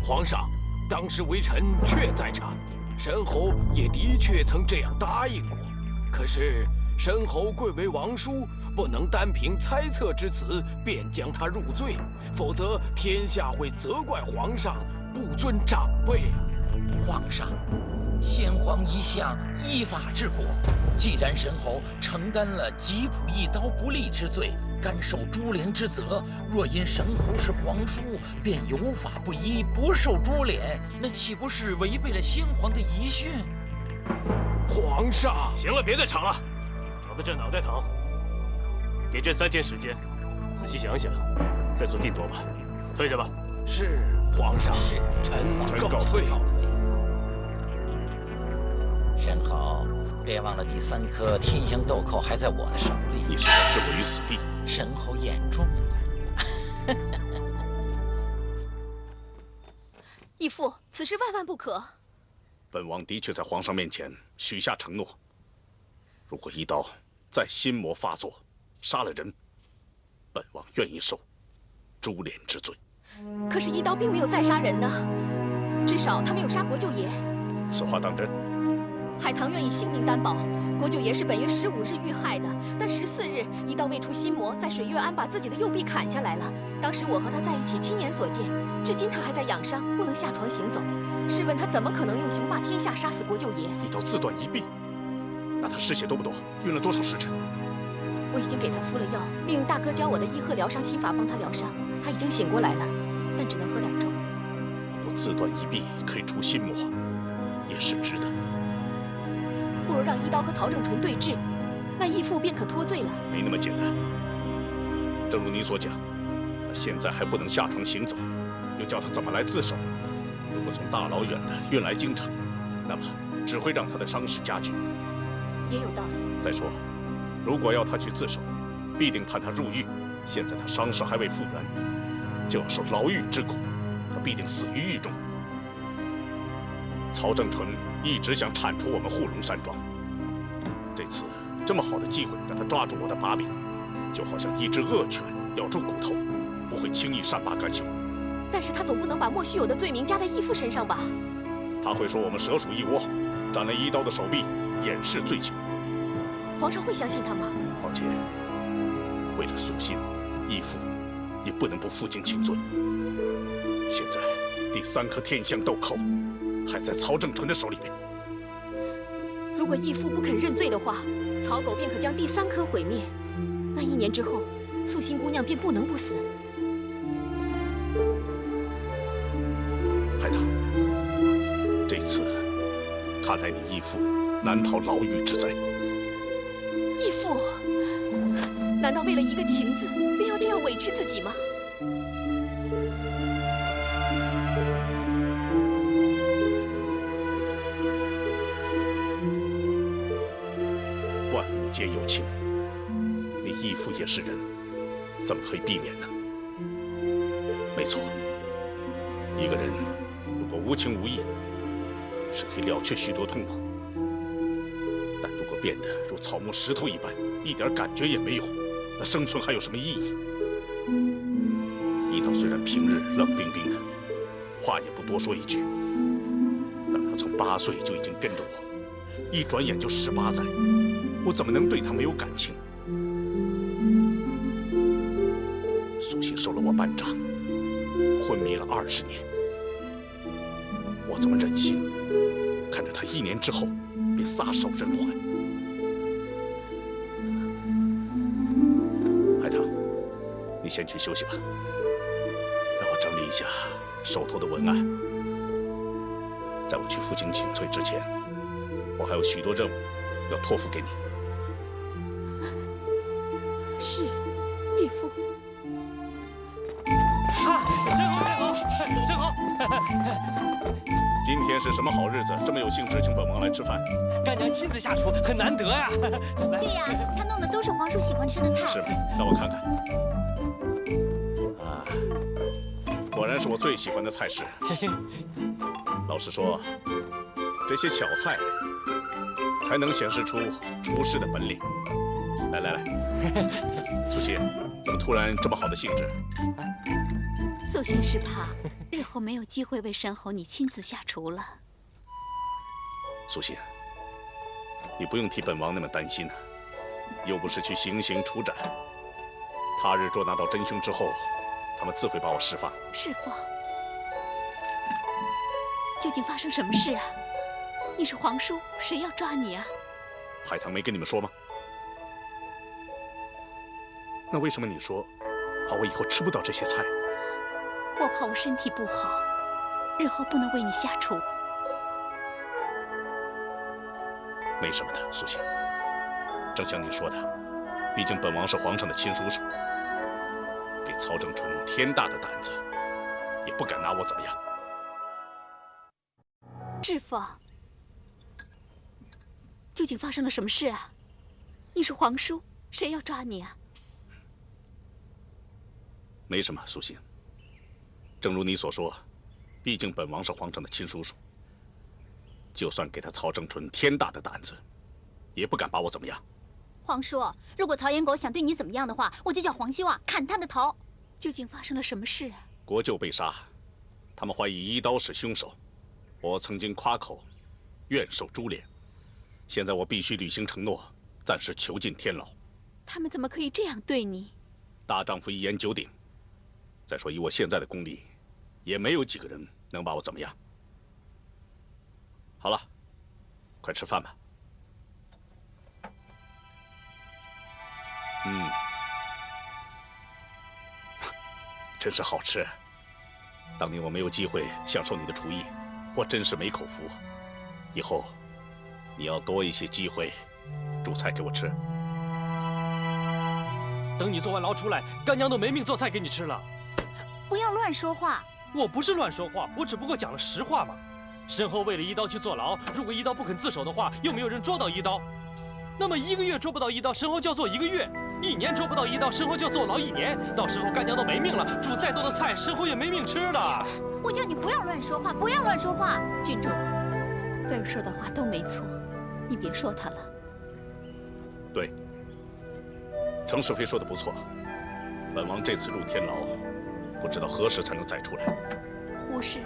Speaker 8: 皇上，当时微臣确在场，申侯也的确曾这样答应过。可是申侯贵为王叔，不能单凭猜测之词便将他入罪，否则天下会责怪皇上不尊长辈。
Speaker 15: 皇上，先皇一向依法治国，既然申侯承担了缉捕一刀不利之罪，甘受株连之责，若因申侯是皇叔，便有法不依，不受株连，那岂不是违背了先皇的遗训？
Speaker 8: 皇上，
Speaker 4: 行了，别再吵了，吵得这脑袋疼。给朕3天时间，仔细想想，再做定夺吧。退下吧。
Speaker 8: 是皇上，是臣告退。
Speaker 15: 申侯，别忘了第3颗天香豆蔻还在我的手里。
Speaker 16: 你是想置我于死地？
Speaker 15: 申侯言重了。
Speaker 11: 义父，此事万万不可。
Speaker 16: 本王的确在皇上面前许下承诺，如果一刀再心魔发作，杀了人，本王愿意受株连之罪。
Speaker 11: 可是一刀并没有再杀人呢，至少他没有杀国舅爷。
Speaker 16: 此话当真？
Speaker 11: 海棠愿以性命担保，国舅爷是本月15日遇害的，但14日一刀未出心魔，在水月庵把自己的右臂砍下来了。当时我和他在一起，亲眼所见，至今他还在养伤，不能下床行走。试问他怎么可能用雄霸天下杀死国舅爷？
Speaker 16: 一刀自断一臂，那他失血多不多？晕了多少时辰？
Speaker 11: 我已经给他敷了药，并用大哥教我的伊贺疗伤心法帮他疗伤。他已经醒过来了，但只能喝点粥。
Speaker 16: 如果自断一臂可以除心魔，也是值得。
Speaker 11: 不如让一刀和曹正纯对峙，那义父便可脱罪了。
Speaker 16: 没那么简单。正如您所讲，他现在还不能下床行走，又叫他怎么来自首？如果从大老远的运来京城，那么只会让他的伤势加剧。
Speaker 11: 也有道理。
Speaker 16: 再说，如果要他去自首，必定判他入狱。现在他伤势还未复原，就要受牢狱之苦，他必定死于狱中。曹正纯一直想铲除我们护龙山庄，这次这么好的机会让他抓住我的把柄，就好像一只恶犬咬住骨头，不会轻易善罢甘休。
Speaker 11: 但是他总不能把莫须有的罪名加在义父身上吧？
Speaker 16: 他会说我们蛇鼠一窝，斩了一刀的手臂，掩饰罪行。
Speaker 11: 皇上会相信他吗？
Speaker 16: 况且，为了肃心，义父也不能不负荆请罪。现在第3颗天香豆蔻还在曹正纯的手里边。
Speaker 11: 如果义父不肯认罪的话，曹狗便可将第3颗毁灭。那1年之后，素心姑娘便不能不死。
Speaker 16: 海棠，这次看来你义父难逃牢狱之灾。
Speaker 11: 义父，难道为了一个情字，便要这样委屈自己吗？
Speaker 16: 万物皆有情，你义父也是人，怎么可以避免呢？没错，一个人如果无情无义，是可以了却许多痛苦。但如果变得如草木石头一般，一点感觉也没有，那生存还有什么意义？一刀虽然平日冷冰冰的，话也不多说一句，但他从8岁就已经跟着我，一转眼就18载，我怎么能对他没有感情？苏信收了我半张，昏迷了20年，我怎么忍心看着他1年之后便撒手人寰？海棠，你先去休息吧，让我整理一下手头的文案。在我去负荆请罪之前，我还有许多任务要托付给你。
Speaker 14: 是，义父。
Speaker 4: 申侯，
Speaker 16: 今天是什么好日子？这么有兴致请本王来吃饭？
Speaker 10: 干娘亲自下厨，很难得呀。
Speaker 13: 对呀，她弄的都是皇叔喜欢吃的菜。
Speaker 16: 是吗？让我看看。啊，果然是我最喜欢的菜式。老实说，这些小菜才能显示出厨师的本领。来，苏信，怎么突然这么好的兴致？
Speaker 11: 素心是怕日后没有机会为申侯你亲自下厨了。
Speaker 16: 苏信，你不用替本王那么担心啊，又不是去行刑处斩。他日捉拿到真凶之后，他们自会把我释放。
Speaker 11: 师父，究竟发生什么事啊？你是皇叔，谁要抓你啊？
Speaker 16: 海棠没跟你们说吗？那为什么你说怕我以后吃不到这些菜？
Speaker 11: 我怕我身体不好，日后不能为你下厨。
Speaker 16: 没什么的，苏信。正像你说的，毕竟本王是皇上的亲叔叔，给曹正纯天大的胆子，也不敢拿我怎么样。
Speaker 11: 师父，究竟发生了什么事啊？你是皇叔，谁要抓你啊？
Speaker 16: 没什么，苏信。正如你所说，毕竟本王是皇上的亲叔叔，就算给他曹正纯天大的胆子，也不敢把我怎么样。
Speaker 13: 皇叔，如果曹延狗想对你怎么样的话，我就叫黄希望砍他的头。
Speaker 11: 究竟发生了什么事啊？
Speaker 16: 国舅被杀，他们怀疑一刀是凶手。我曾经夸口，愿受株连。现在我必须履行承诺，暂时囚禁天牢。
Speaker 11: 他们怎么可以这样对你？
Speaker 16: 大丈夫一言九鼎。再说以我现在的功力，也没有几个人能把我怎么样。好了，快吃饭吧。真是好吃。当年我没有机会享受你的厨艺，我真是没口福。以后你要多一些机会煮菜给我吃。
Speaker 10: 等你坐完牢出来，干娘都没命做菜给你吃了。
Speaker 13: 不要乱说话。
Speaker 10: 我不是乱说话，我只不过讲了实话嘛。申侯为了一刀去坐牢，如果一刀不肯自首的话，又没有人捉到一刀，那么1个月捉不到一刀，申侯就要坐1个月；1年捉不到一刀，申侯就要坐牢1年。到时候干娘都没命了，煮再多的菜，申侯也没命吃了。
Speaker 13: 我叫你不要乱说话，不要乱说话。
Speaker 11: 郡主，菲儿说的话都没错，你别说他了。
Speaker 16: 对，程氏妃说的不错，本王这次入天牢，不知道何时才能再出来。
Speaker 11: 无事，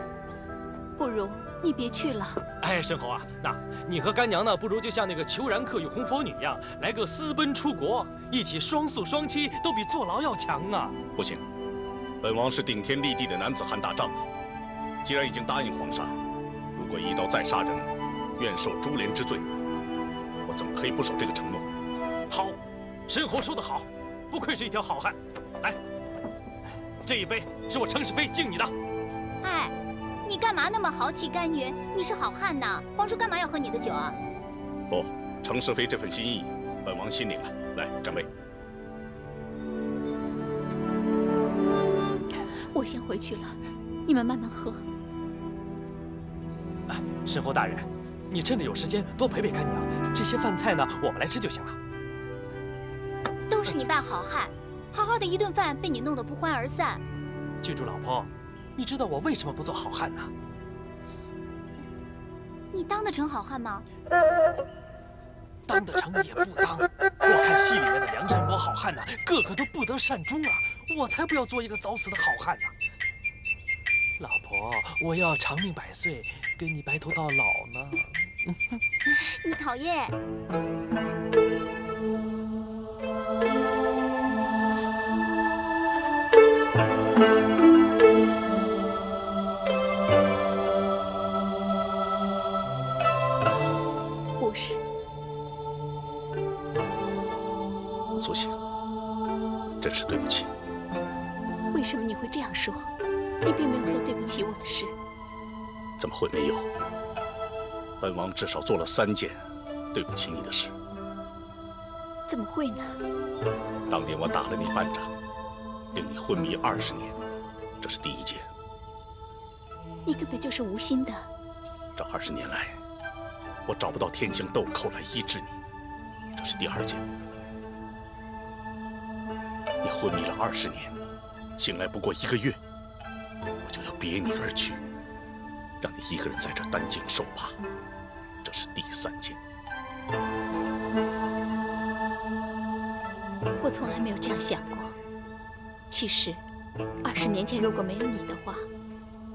Speaker 11: 不如你别去了。
Speaker 10: 哎，申侯啊，那你和干娘呢，不如就像那个裘然客与红佛女一样，来个私奔出国，一起双宿双栖，都比坐牢要强啊！
Speaker 16: 不行，本王是顶天立地的男子汉大丈夫，既然已经答应皇上，如果一刀再杀人，愿受株连之罪，我怎么可以不守这个承诺？
Speaker 10: 好，申侯说得好，不愧是一条好汉。来，这一杯是我程氏妃敬你的。
Speaker 13: 哎，你干嘛那么豪气干云？你是好汉呐，皇叔干嘛要喝你的酒啊？
Speaker 16: 不，程氏妃这份心意，本王心领了。来，干杯！
Speaker 11: 我先回去了，你们慢慢喝。
Speaker 10: 哎，申侯大人，你趁着有时间多陪陪干娘，这些饭菜呢，我们来吃就行了。
Speaker 13: 都是你扮好汉，好好的一顿饭被你弄得不欢而散。
Speaker 10: 郡主老婆，你知道我为什么不做好汉呢？
Speaker 13: 你当得成好汉吗？
Speaker 10: 当得成也不当。我看戏里面的梁山伯好汉呢，个个都不得善终啊！我才不要做一个早死的好汉呢！老婆，我要长命百岁，跟你白头到老呢。
Speaker 13: 你讨厌。
Speaker 14: 不是。
Speaker 16: 苏醒，真是对不起。
Speaker 14: 为什么你会这样说？你并没有做对不起我的事。
Speaker 16: 怎么会没有？本王至少做了3件对不起你的事。
Speaker 14: 怎么会呢？
Speaker 16: 当年我打了你半掌，令你昏迷20年，这是第1件。
Speaker 14: 你根本就是无心的。
Speaker 16: 这20年来，我找不到天香豆蔻来医治你，这是第2件。你昏迷了20年，醒来不过1个月，我就要别你而去，让你一个人在这担惊受怕，这是第3件。
Speaker 14: 我从来没有这样想过。其实，20年前如果没有你的话，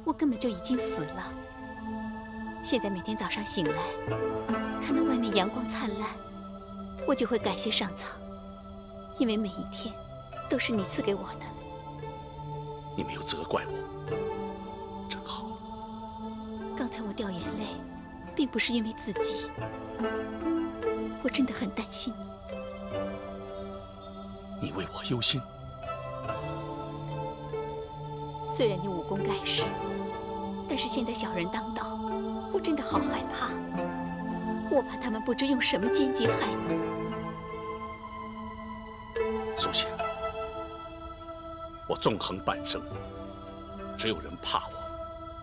Speaker 14: 我根本就已经死了。现在每天早上醒来，看到外面阳光灿烂，我就会感谢上苍，因为每一天都是你赐给我的。
Speaker 16: 你没有责怪我，真好。
Speaker 14: 刚才我掉眼泪，并不是因为自己，我真的很担心你。
Speaker 16: 你为我忧心。
Speaker 14: 虽然你武功盖世，但是现在小人当道，我真的好害怕。我怕他们不知用什么奸计害你。
Speaker 16: 苏醒，我纵横半生，只有人怕我，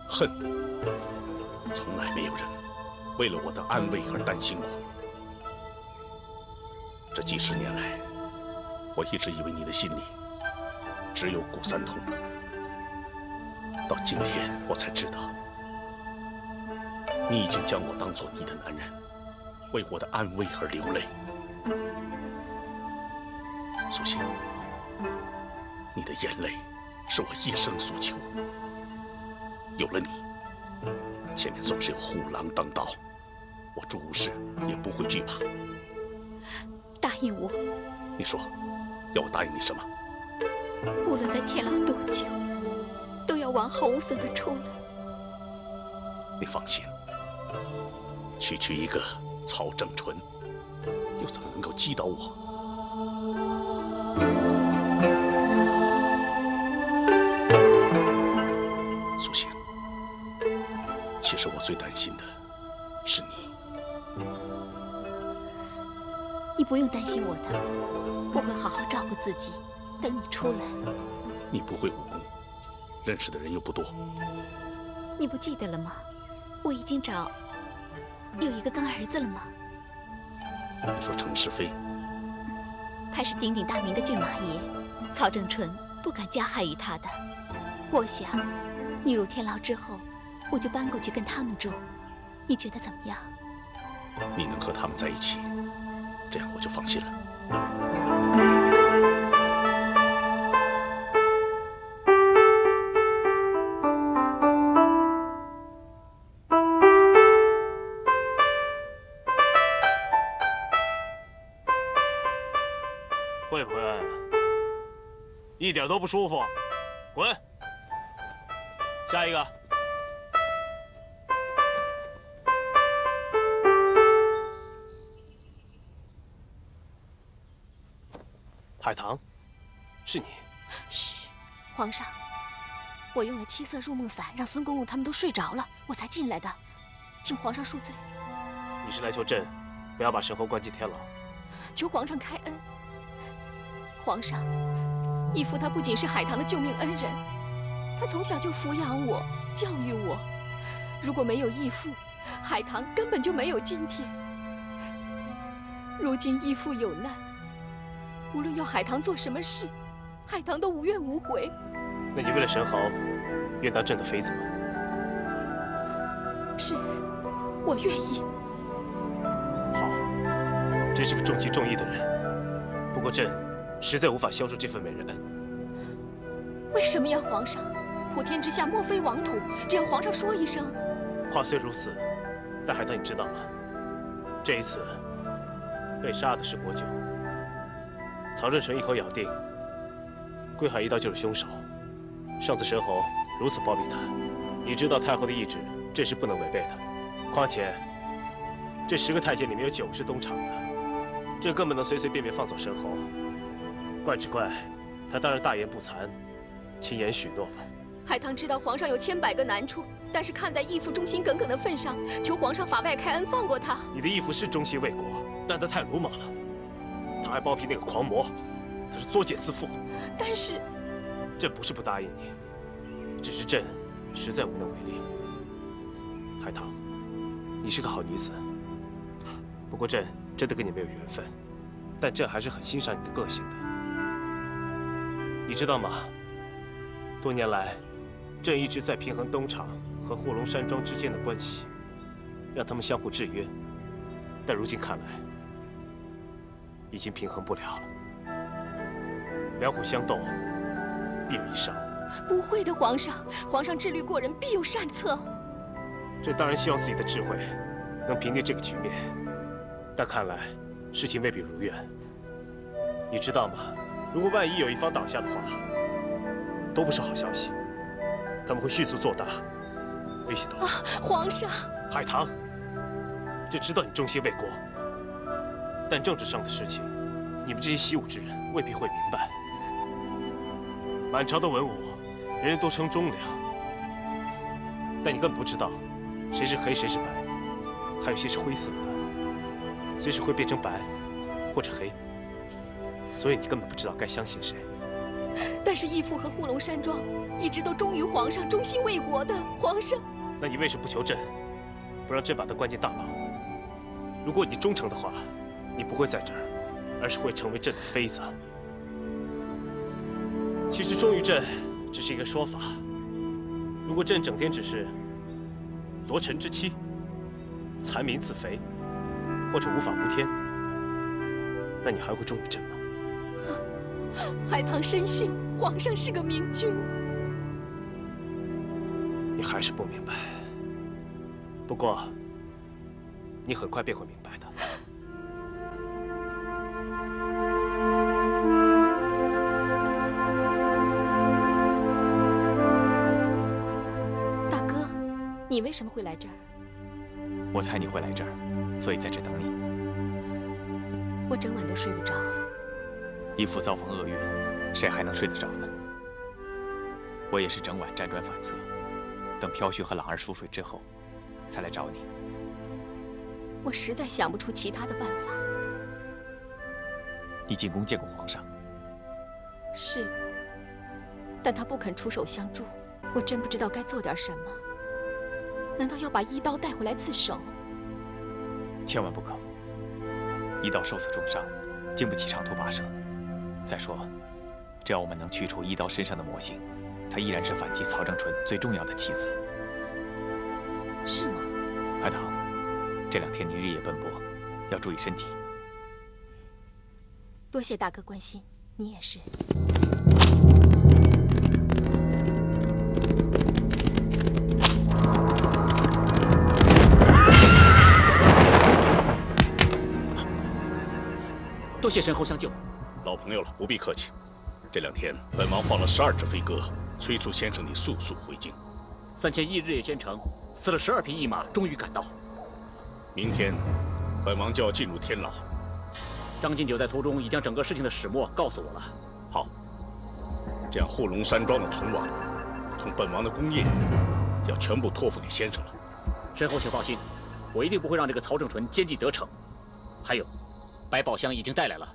Speaker 16: 恨我，从来没有人为了我的安危而担心过。这几10年来，我一直以为你的心里只有顾三通，到今天我才知道，你已经将我当作你的男人，为我的安危而流泪。苏醒，你的眼泪是我一生所求。有了你，前面纵使有虎狼当道，我朱无事也不会惧怕。
Speaker 14: 答应我。
Speaker 16: 你说，要我答应你什么？
Speaker 14: 无论在天牢多久，都要完好无损的出来。
Speaker 16: 你放心，区一个曹正纯，又怎么能够击倒我？苏醒，其实我最担心的是你。
Speaker 14: 你不用担心我的，我会好好照顾自己，等你出来。
Speaker 16: 你不会武功，认识的人又不多。
Speaker 14: 你不记得了吗？我已经有一个干儿子了吗？
Speaker 16: 你说程世飞？
Speaker 14: 他是鼎鼎大名的骏马爷，曹正纯不敢加害于他的。我想，你入天牢之后，我就搬过去跟他们住，你觉得怎么样？
Speaker 16: 你能和他们在一起，这样我就放心了。
Speaker 4: 会不会按啊？一点都不舒服，滚！下一个。海棠，是你。
Speaker 11: 嘘，皇上，我用了7色入梦散，让孙公公他们都睡着了，我才进来的，请皇上恕罪。
Speaker 4: 你是来求朕，不要把申侯关进天牢。
Speaker 11: 求皇上开恩。皇上，义父他不仅是海棠的救命恩人，他从小就抚养我、教育我。如果没有义父，海棠根本就没有今天。如今义父有难，无论要海棠做什么事，海棠都无怨无悔。
Speaker 4: 那你为了申侯，愿当朕的妃子吗？
Speaker 11: 是，我愿意。
Speaker 4: 好，真是个重情重义的人。不过朕实在无法消受这份美人恩。
Speaker 11: 为什么呀，皇上？普天之下莫非王土，只要皇上说一声。
Speaker 4: 话虽如此，但海棠，你知道吗？这一次被杀的是国舅。曹正纯一口咬定，归海一刀就是凶手。上次申侯如此包庇他，你知道太后的懿旨，这是不能违背的。况且，这10个太监里面有9个是东厂的，这更不能随随便便放走申侯。怪只怪他当然大言不惭，轻言许诺吧。
Speaker 11: 海棠知道皇上有千百个难处，但是看在义父忠心耿耿的份上，求皇上法外开恩，放过他。
Speaker 4: 你的义父是忠心为国，但他太鲁莽了，他还包庇那个狂魔，他是作茧自缚。
Speaker 11: 但是，
Speaker 4: 朕不是不答应你，只是朕实在无能为力。海棠，你是个好女子，不过朕真的跟你没有缘分，但朕还是很欣赏你的个性的。你知道吗？多年来，朕一直在平衡东厂和护龙山庄之间的关系，让他们相互制约。但如今看来，已经平衡不了了。两虎相斗，必有一伤。
Speaker 11: 不会的，皇上，皇上智虑过人，必有善策。
Speaker 4: 朕当然希望自己的智慧能平定这个局面，但看来事情未必如愿。你知道吗？如果万一有一方倒下的话，都不是好消息。他们会迅速做大，威胁到我。
Speaker 11: 皇上，
Speaker 4: 海棠，朕知道你忠心为国，但政治上的事情，你们这些习武之人未必会明白。满朝的文武，人人都称忠良，但你根本不知道谁是黑谁是白，还有些是灰色的，随时会变成白或者黑，所以你根本不知道该相信谁。
Speaker 11: 但是义父和护龙山庄一直都忠于皇上，忠心为国的皇上。
Speaker 4: 那你为什么不求朕，不让朕把他关进大牢？如果你忠诚的话，你不会在这儿，而是会成为朕的妃子。其实忠于朕只是一个说法。如果朕整天只是夺臣之妻、残民自肥，或者无法无天，那你还会忠于朕吗？
Speaker 11: 海棠深信皇上是个明君。
Speaker 4: 你还是不明白。不过，你很快便会明白的。
Speaker 11: 大哥，你为什么会来这儿？
Speaker 5: 我猜你会来这儿，所以在这等你。
Speaker 11: 我整晚都睡不着。
Speaker 5: 义父遭逢厄运，谁还能睡得着呢？我也是整晚辗转反侧，等飘絮和朗儿熟睡之后，才来找你。
Speaker 11: 我实在想不出其他的办法。
Speaker 5: 你进宫见过皇上？
Speaker 11: 是，但他不肯出手相助，我真不知道该做点什么。难道要把一刀带回来自首？
Speaker 5: 千万不可！一刀受此重伤，经不起长途跋涉。再说，只要我们能去除一刀身上的魔性，她依然是反击曹正纯最重要的棋子。
Speaker 11: 是吗？
Speaker 5: 海棠，这2天你日夜奔波，要注意身体。
Speaker 11: 多谢大哥关心，你也是。
Speaker 10: 多谢申侯相救。
Speaker 16: 老朋友了，不必客气。这2天，本王放了12只飞鸽，催促先生你速速回京。
Speaker 10: 3001日夜兼程，死了12匹驿马，终于赶到。
Speaker 16: 明天，本王就要进入天牢。
Speaker 10: 张金九在途中已将整个事情的始末告诉我了。
Speaker 16: 好，这样护龙山庄的存亡，同本王的功业，要全部托付给先生了。
Speaker 10: 申侯，请放心，我一定不会让这个曹正纯奸计得逞。还有，百宝箱已经带来了。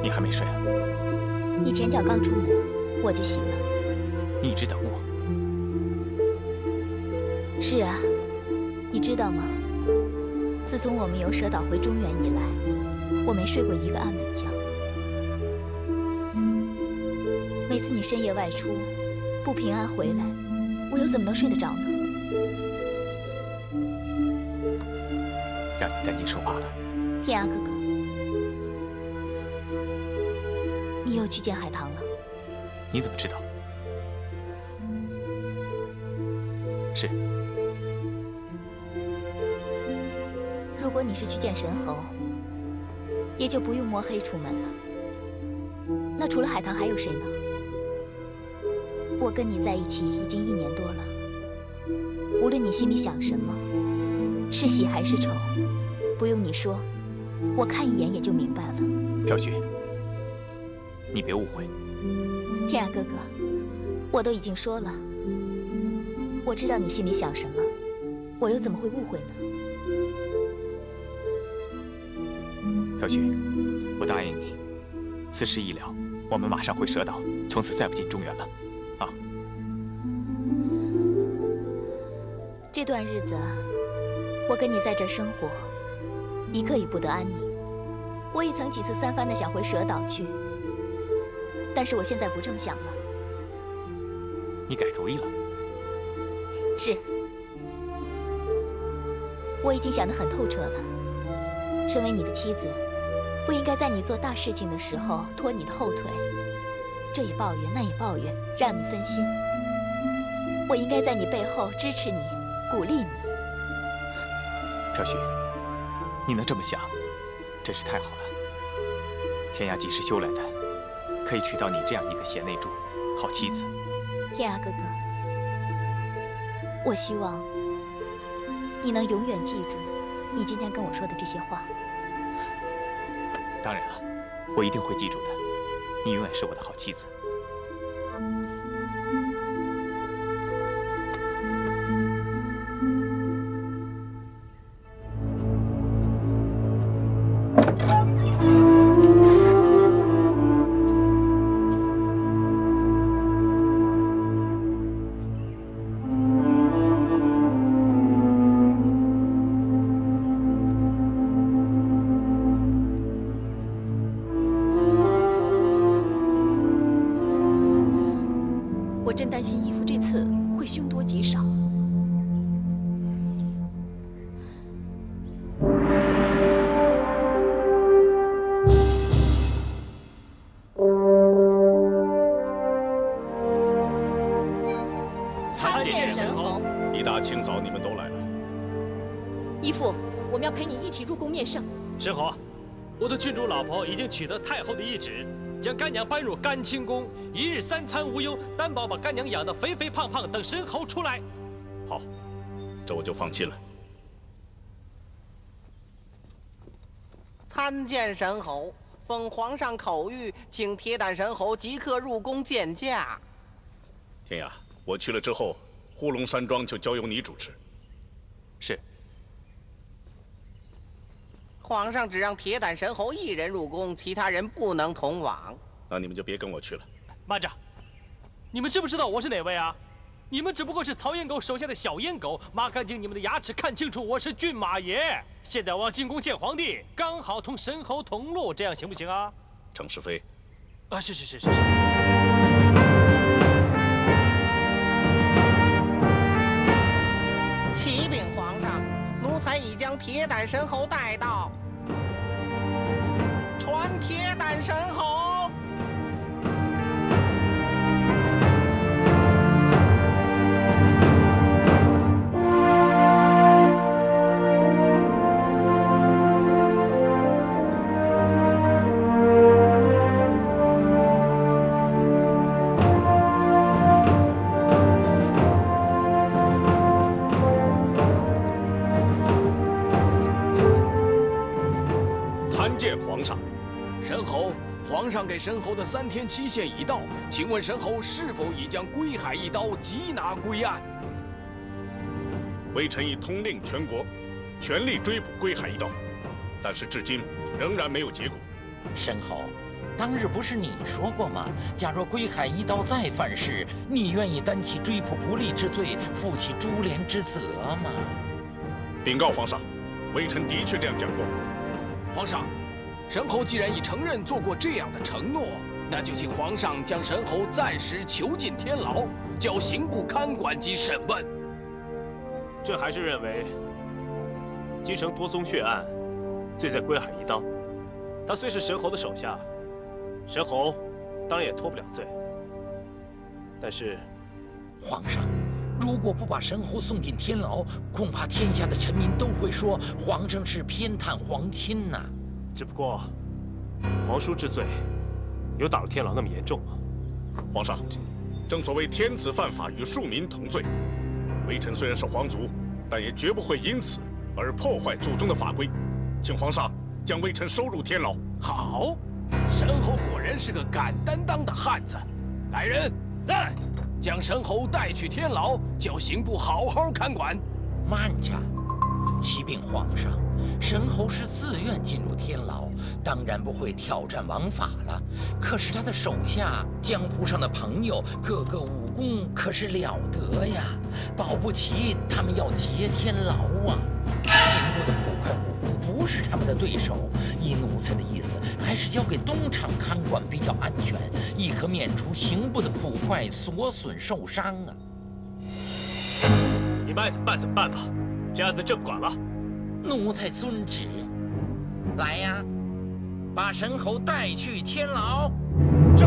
Speaker 5: 你还没睡啊？
Speaker 13: 你前脚刚出门，我就醒了。
Speaker 5: 你一直等我？
Speaker 13: 是啊，你知道吗？自从我们由蛇岛回中原以来，我没睡过一个安稳觉。每次你深夜外出，不平安回来，我又怎么能睡得着呢？
Speaker 4: 让你担惊受怕了。
Speaker 7: 天涯哥哥，你又去见海棠了？
Speaker 4: 你怎么知道？是。
Speaker 7: 如果你是去见神侯，也就不用摸黑出门了。那除了海棠还有谁呢？我跟你在一起已经1年多了，无论你心里想什么，是喜还是愁，不用你说，我看一眼也就明白了。
Speaker 4: 飘雪，你别误会。
Speaker 7: 天涯哥哥，我都已经说了，我知道你心里想什么，我又怎么会误会呢？
Speaker 4: 飘雪，我答应你，此事一了，我们马上回蛇岛，从此再不进中原了。啊！
Speaker 7: 这段日子，我跟你在这生活，一刻也不得安宁。我也曾几次3番的想回蛇岛去，但是我现在不这么想了。
Speaker 4: 你改主意了？
Speaker 7: 是，我已经想得很透彻了。身为你的妻子，不应该在你做大事情的时候拖你的后腿，这也抱怨，那也抱怨，让你分心。我应该在你背后支持你，鼓励你。
Speaker 4: 飘雪，你能这么想，真是太好了。天涯几时修来的，可以娶到你这样一个贤内助、好妻子。
Speaker 7: 天涯哥哥，我希望你能永远记住你今天跟我说的这些话。
Speaker 4: 当然了，我一定会记住的。你永远是我的好妻子。
Speaker 11: 我真担心义父这次会凶多吉少。
Speaker 16: 参见神侯。一大清早你们都来了。
Speaker 11: 义父，我们要陪你一起入宫面圣。
Speaker 10: 神侯，我的郡主老婆已经取得太后的懿旨。将干娘搬入干清宫，1日3餐无忧，担保把干娘养得肥肥胖胖，等神侯出来。
Speaker 16: 好，这我就放心了。
Speaker 12: 参见神侯，奉皇上口谕，请铁胆神侯即刻入宫见驾。
Speaker 16: 天涯，我去了之后，呼龙山庄就交由你主持。
Speaker 4: 是。
Speaker 12: 皇上只让铁胆神侯1人入宫，其他人不能同往。
Speaker 16: 那你们就别跟我去了。
Speaker 10: 慢着，你们知不知道我是哪位啊？你们只不过是曹烟狗手下的小烟狗，抹干净你们的牙齿，看清楚我是郡马爷。现在我要进宫见皇帝，刚好同神侯同路，这样行不行啊？
Speaker 16: 程氏妃。
Speaker 10: 啊，是。
Speaker 12: 启禀皇上，奴才已将铁胆神侯带到。传铁胆神侯。
Speaker 16: 皇上，
Speaker 8: 神侯，皇上给神侯的3天期限已到，请问神侯是否已将归海一刀缉拿归案？
Speaker 16: 微臣已通令全国，全力追捕归海一刀，但是至今仍然没有结果。
Speaker 15: 神侯，当日不是你说过吗？假若归海一刀再犯事，你愿意担起追捕不利之罪，负起株连之责吗？
Speaker 16: 禀告皇上，微臣的确这样讲过。
Speaker 8: 皇上。神侯既然已承认做过这样的承诺，那就请皇上将神侯暂时囚禁天牢，交刑部看管及审问。
Speaker 10: 朕还是认为，
Speaker 4: 京城多宗血案，罪在归海一刀。他虽是神侯的手下，神侯当然也脱不了罪。但是，
Speaker 15: 皇上，如果不把神侯送进天牢，恐怕天下的臣民都会说皇上是偏袒皇亲呐。
Speaker 4: 只不过，皇叔之罪，有打入天牢那么严重吗？
Speaker 16: 皇上，正所谓天子犯法与庶民同罪。微臣虽然是皇族，但也绝不会因此而破坏祖宗的法规。请皇上将微臣收入天牢。
Speaker 8: 好，神侯果然是个敢担当的汉子。来人，在，将神侯带去天牢，叫刑部好好看管。
Speaker 15: 慢着，启禀皇上，神侯是自愿进入天牢，当然不会挑战王法了。可是他的手下、江湖上的朋友，个个武功可是了得呀，保不齐他们要劫天牢啊！刑部的捕快武功不是他们的对手，依奴才的意思，还是交给东厂看管比较安全，亦可免除刑部的捕快所损受伤啊。
Speaker 4: 你们爱怎么办怎么办吧，这案子朕不管了。
Speaker 15: 奴才遵旨。来呀，把神侯带去天牢。
Speaker 4: 是。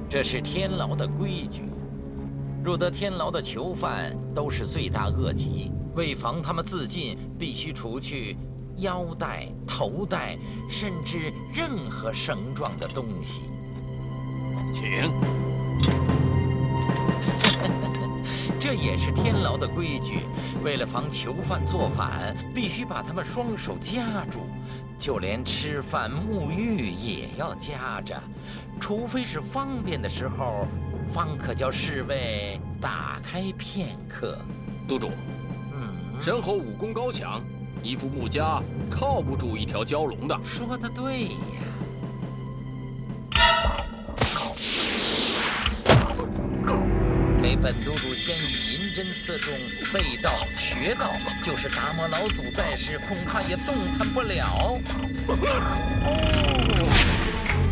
Speaker 15: 这是天牢的规矩，入得天牢的囚犯都是罪大恶极，为防他们自尽，必须除去腰带、头带，甚至任何绳状的东西。
Speaker 8: 请。
Speaker 15: 这也是天牢的规矩，为了防囚犯作反，必须把他们双手夹住，就连吃饭、沐浴也要夹着，除非是方便的时候，方可叫侍卫打开片刻。
Speaker 8: 督主，神侯武功高强，一副木枷靠不住一条蛟龙的。
Speaker 15: 说得对呀。给本督主先以银针刺中，背道学道，就是达摩老祖在世，恐怕也动弹不了。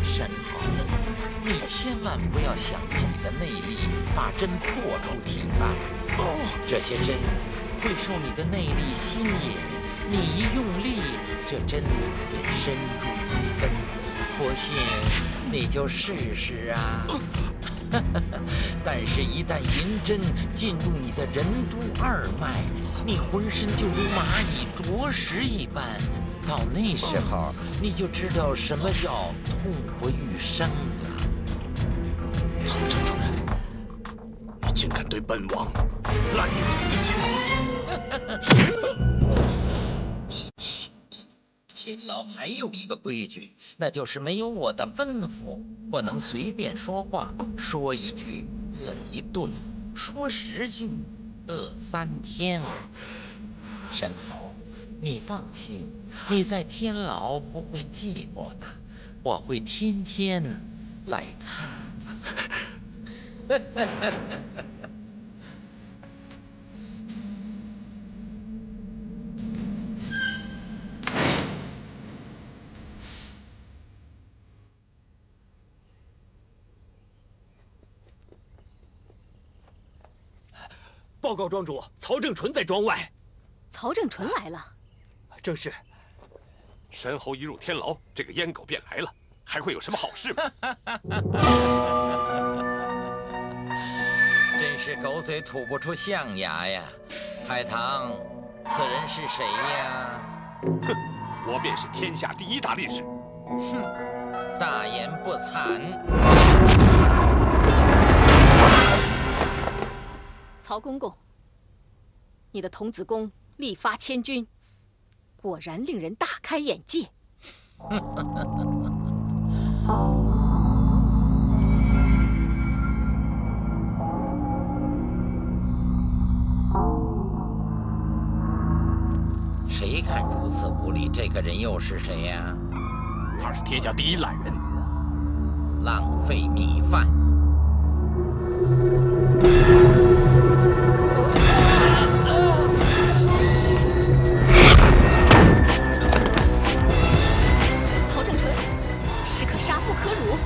Speaker 15: 神侯，你千万不要想用你的内力把针破出体外，这些针会受你的内力吸引，你一用力，这针便深入一分。不信，你就试试啊！但是，一旦银针进入你的任督二脉，你浑身就如蚂蚁啄食一般。到那时候，你就知道什么叫痛不欲生了。
Speaker 16: 曹正主任，你竟敢对本王滥用私刑！
Speaker 15: 天牢还有一个规矩，那就是没有我的吩咐，不能随便说话，说一句饿一顿，说10句饿3天。神侯，你放心，你在天牢不会寂寞的，我会天天来看。
Speaker 5: 报告庄主，曹正纯在庄外。
Speaker 11: 曹正纯来了。
Speaker 5: 正是。
Speaker 2: 神侯一入天牢，这个阉狗便来了，还会有什么好事吗？
Speaker 15: 真是狗嘴吐不出象牙呀！海棠，此人是谁呀？
Speaker 2: 哼，我便是天下第1大力士。
Speaker 15: 哼，大言不惭。
Speaker 11: 曹公公，你的童子功力发千钧，果然令人大开眼界。
Speaker 15: 谁看如此无礼？这个人又是谁呀？
Speaker 16: 他是天下第一懒人，
Speaker 15: 浪费米饭。
Speaker 11: 曹正淳，士可杀不可辱。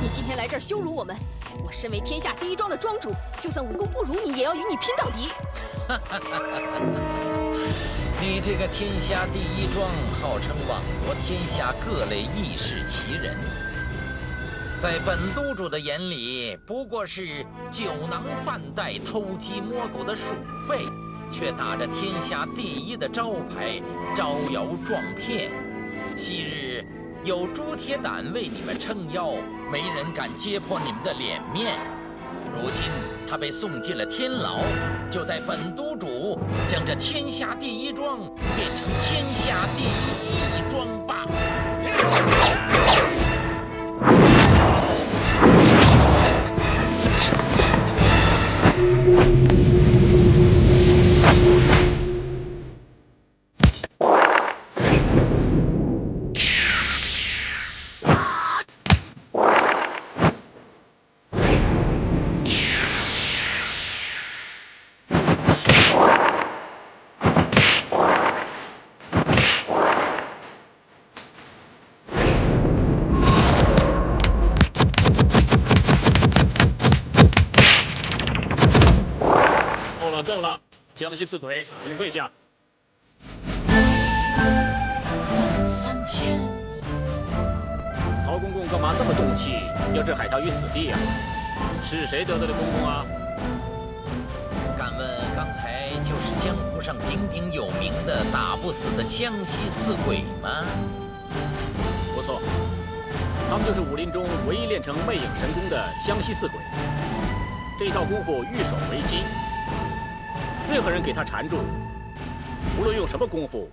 Speaker 11: 你今天来这儿羞辱我们，我身为天下第一庄的庄主，就算武功不如你，也要与你拼到底。
Speaker 15: 你这个天下第一庄，号称网罗天下各类异士奇人，在本督主的眼里，不过是酒囊饭袋、偷鸡摸狗的鼠辈，却打着天下第一的招牌，招摇撞骗。昔日有朱铁胆为你们撑腰，没人敢揭破你们的脸面。如今他被送进了天牢，就待本督主将这天下第一庄变成天下第一庄罢。
Speaker 10: 够了，江西四腿，请跪下。
Speaker 15: 3000。
Speaker 10: 曹公公干嘛这么动气，要置海棠于死地啊？是谁得罪了公公啊？
Speaker 15: 敢问刚才就是江湖上鼎鼎有名的打不死的湘西四鬼吗？
Speaker 10: 不错，他们就是武林中唯一练成魅影神功的湘西四鬼。这一套功夫御手为基。任何人给他缠住，无论用什么功夫，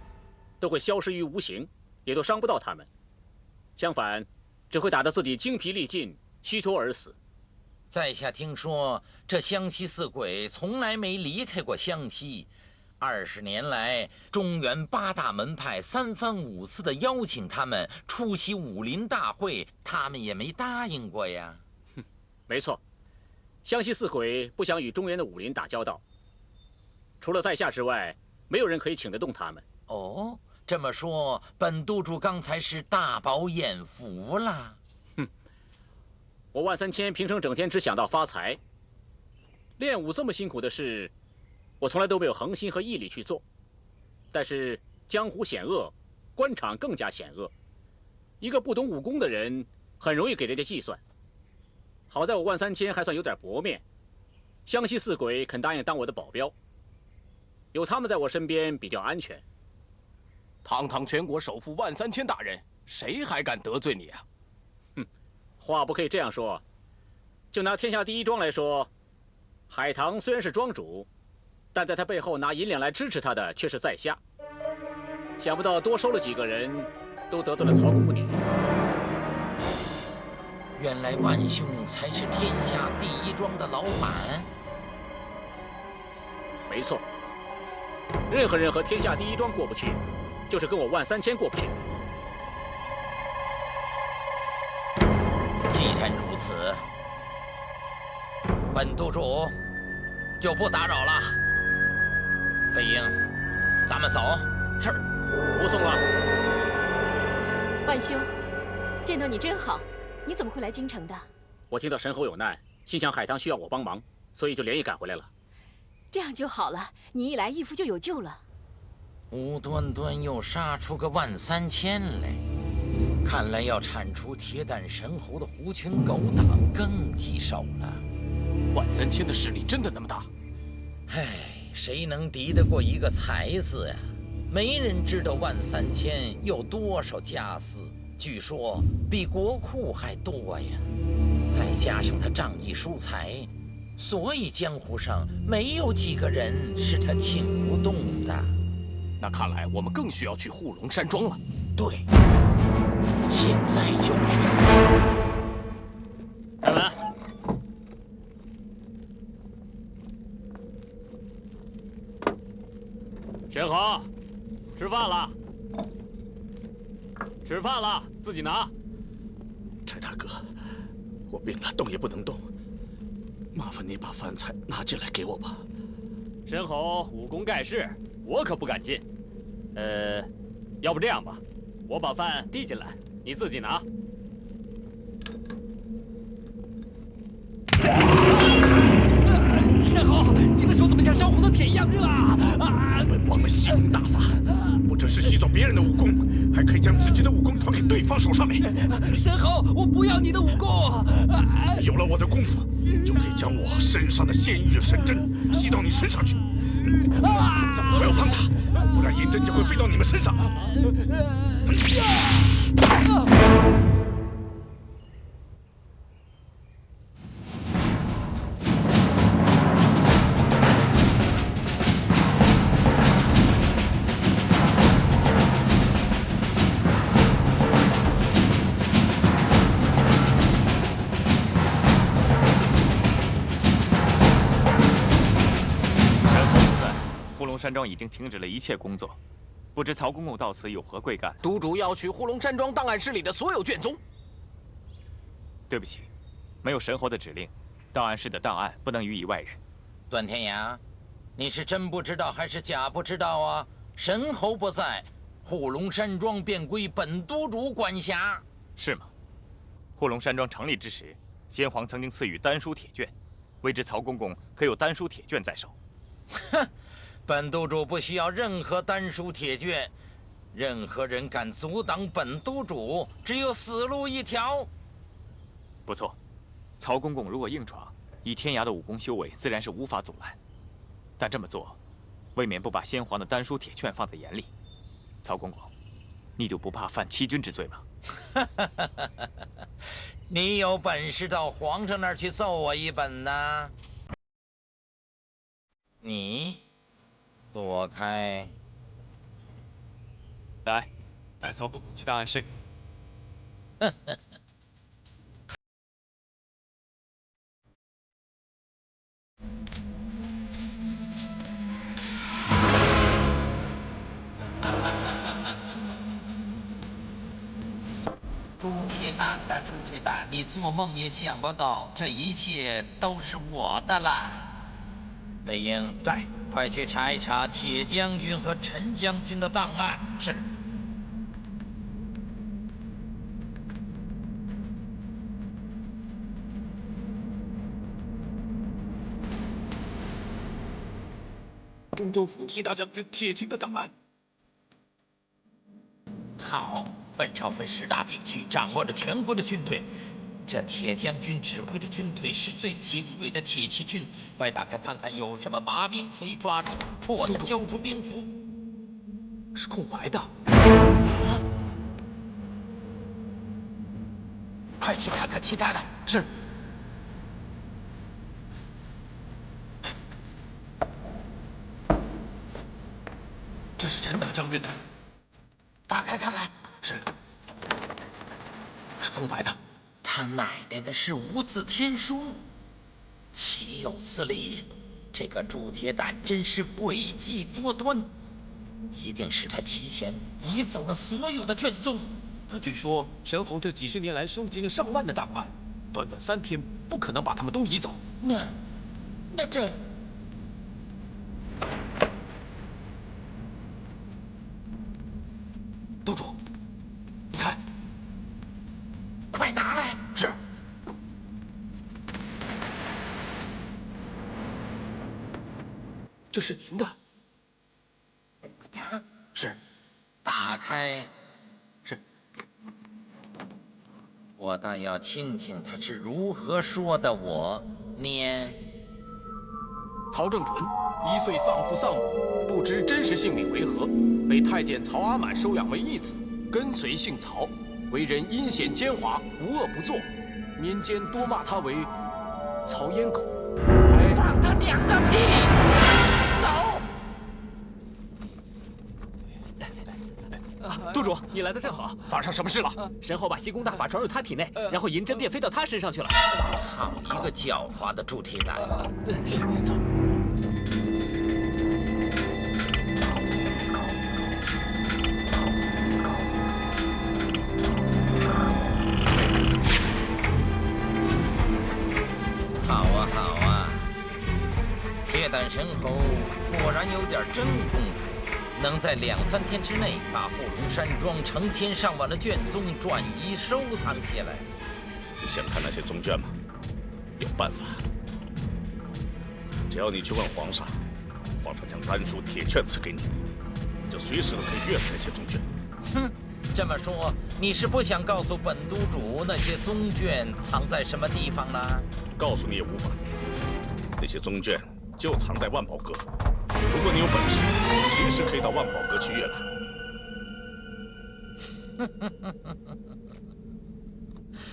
Speaker 10: 都会消失于无形，也都伤不到他们。相反，只会打得自己精疲力尽，虚脱而死。
Speaker 15: 在下听说，这湘西四鬼从来没离开过湘西。20年来，中原8大门派3番5次的邀请他们出席武林大会，他们也没答应过呀。
Speaker 10: 没错，湘西四鬼不想与中原的武林打交道。除了在下之外，没有人可以请得动他们。
Speaker 15: 哦，这么说，本督主刚才是大饱眼福了。
Speaker 10: 我万三千平生整天只想到发财，练武这么辛苦的事，我从来都没有恒心和毅力去做。但是江湖险恶，官场更加险恶，一个不懂武功的人很容易给人家计算。好在我万三千还算有点薄面，湘西四鬼肯答应当我的保镖。有他们在我身边比较安全。
Speaker 8: 堂堂全国首富万三千大人，谁还敢得罪你啊？
Speaker 10: 话不可以这样说。就拿天下第一庄来说，海棠虽然是庄主，但在他背后拿银两来支持他的却是在下。想不到多收了几个人，都得罪了曹公公你。
Speaker 15: 原来万兄才是天下第一庄的老板。
Speaker 10: 没错。任何人和天下第一庄过不去，就是跟我万三千过不去。
Speaker 15: 既然如此，本督主就不打扰了。飞鹰，咱们走。
Speaker 10: 是，不送了。
Speaker 11: 万兄，见到你真好。你怎么会来京城的？
Speaker 10: 我听到神侯有难，心想海棠需要我帮忙，所以就连夜赶回来了。
Speaker 11: 这样就好了，你一来，义父就有救了。
Speaker 15: 无端端又杀出个万三千来，看来要铲除铁胆神侯的狐群狗党更棘手了。
Speaker 8: 万三千的势力真的那么大？
Speaker 15: 唉，谁能敌得过一个才字呀？没人知道万三千有多少家私，据说比国库还多呀。再加上他仗义疏财。所以江湖上没有几个人是他请不动的。
Speaker 8: 那看来我们更需要去护龙山庄了。
Speaker 15: 对，现在就去。
Speaker 10: 开门。神侯，知
Speaker 5: 吃饭了，吃饭了，自己拿。
Speaker 16: 柴大哥，我病了，动也不能动，麻烦你把饭菜拿进来给我吧。
Speaker 5: 申侯武功盖世，我可不敢进。要不这样吧，我把饭递进来，你自己拿。申侯，你的手怎么像烧红的铁一样热啊！
Speaker 16: 本王们吸功大法，不只是吸走别人的武功，还可以将自己的武功传给对方手上面。
Speaker 15: 申侯，我不要你的武功。
Speaker 16: 有了我的功夫，就可以将我身上的仙玉神针吸到你身上去。不要碰它，不然银针就会飞到你们身上。
Speaker 5: 山庄已经停止了一切工作，不知曹公公到此有何贵干？
Speaker 8: 督主要取护龙山庄档案室里的所有卷宗。
Speaker 5: 对不起，没有神侯的指令，档案室的档案不能予以外人。
Speaker 15: 段天涯，你是真不知道还是假不知道啊？神侯不在，护龙山庄便归本督主管辖。
Speaker 5: 是吗？护龙山庄成立之时，先皇曾经赐予丹书铁卷，未知曹公公可有丹书铁卷在手？
Speaker 15: 哼。本督主不需要任何丹书铁卷，任何人敢阻挡本督主，只有死路一条。
Speaker 5: 不错，曹公公如果硬闯，以天涯的武功修为，自然是无法阻拦。但这么做，未免不把先皇的丹书铁券放在眼里。曹公公，你就不怕犯欺君之罪吗？
Speaker 15: 你有本事到皇上那儿去奏我一本呢？你。躲开！
Speaker 5: 来，带曹公公去档案室。
Speaker 15: 朱铁蛋的朱铁蛋，你做梦也想不到，这一切都是我的啦！魏婴在。快去查一查铁将军和陈将军的档案。是。中州府铁大将军铁青的档案。好，本朝分10大兵区，掌握着全国的军队。这铁将军指挥的军队是最精锐的铁骑军，快打开看看有什么把柄可以抓住，破的交出兵符。是空白的。快去看看其他的。是。这是陈大将军的。打开看看。是。是空白的。他奶奶的是无字天书，岂有此理！这个朱铁蛋真是诡计多端，一定是他提前移走了所有的卷宗。
Speaker 8: 据说神侯这几10年来收集了上万的档案，短短3天不可能把他们都移走。
Speaker 15: 那这……
Speaker 8: 督主，你看。
Speaker 15: 快拿来！
Speaker 8: 是。这是您的。是。
Speaker 15: 打开。
Speaker 8: 是。
Speaker 15: 我倒要听听他是如何说的。我念：
Speaker 8: 曹正纯1岁丧父丧母，不知真实姓名为何，被太监曹阿满收养为义子，跟随姓曹。为人阴险奸猾，无恶不作，民间多骂他为曹烟狗，还
Speaker 15: 放他娘的屁！走！
Speaker 5: 督主，你来的正好。
Speaker 8: 发生什么事了？
Speaker 5: 神侯把吸功大法传入他体内，然后银针便飞到他身上去了。
Speaker 15: 好一个狡猾的朱铁蛋！走。旦神侯果然有点真功夫，能在2、3天之内把后龙山庄成千上万的卷宗转移收藏起来。
Speaker 16: 你想看那些宗卷吗？有办法，只要你去问皇上，皇上将丹书铁券赐给你，你就随时都可以阅读那些宗卷。
Speaker 15: 哼，这么说你是不想告诉本督主那些宗卷藏在什么地方了？
Speaker 16: 告诉你也无法，那些宗卷就藏在万宝阁。如果你有本事，随时可以到万宝阁去阅览。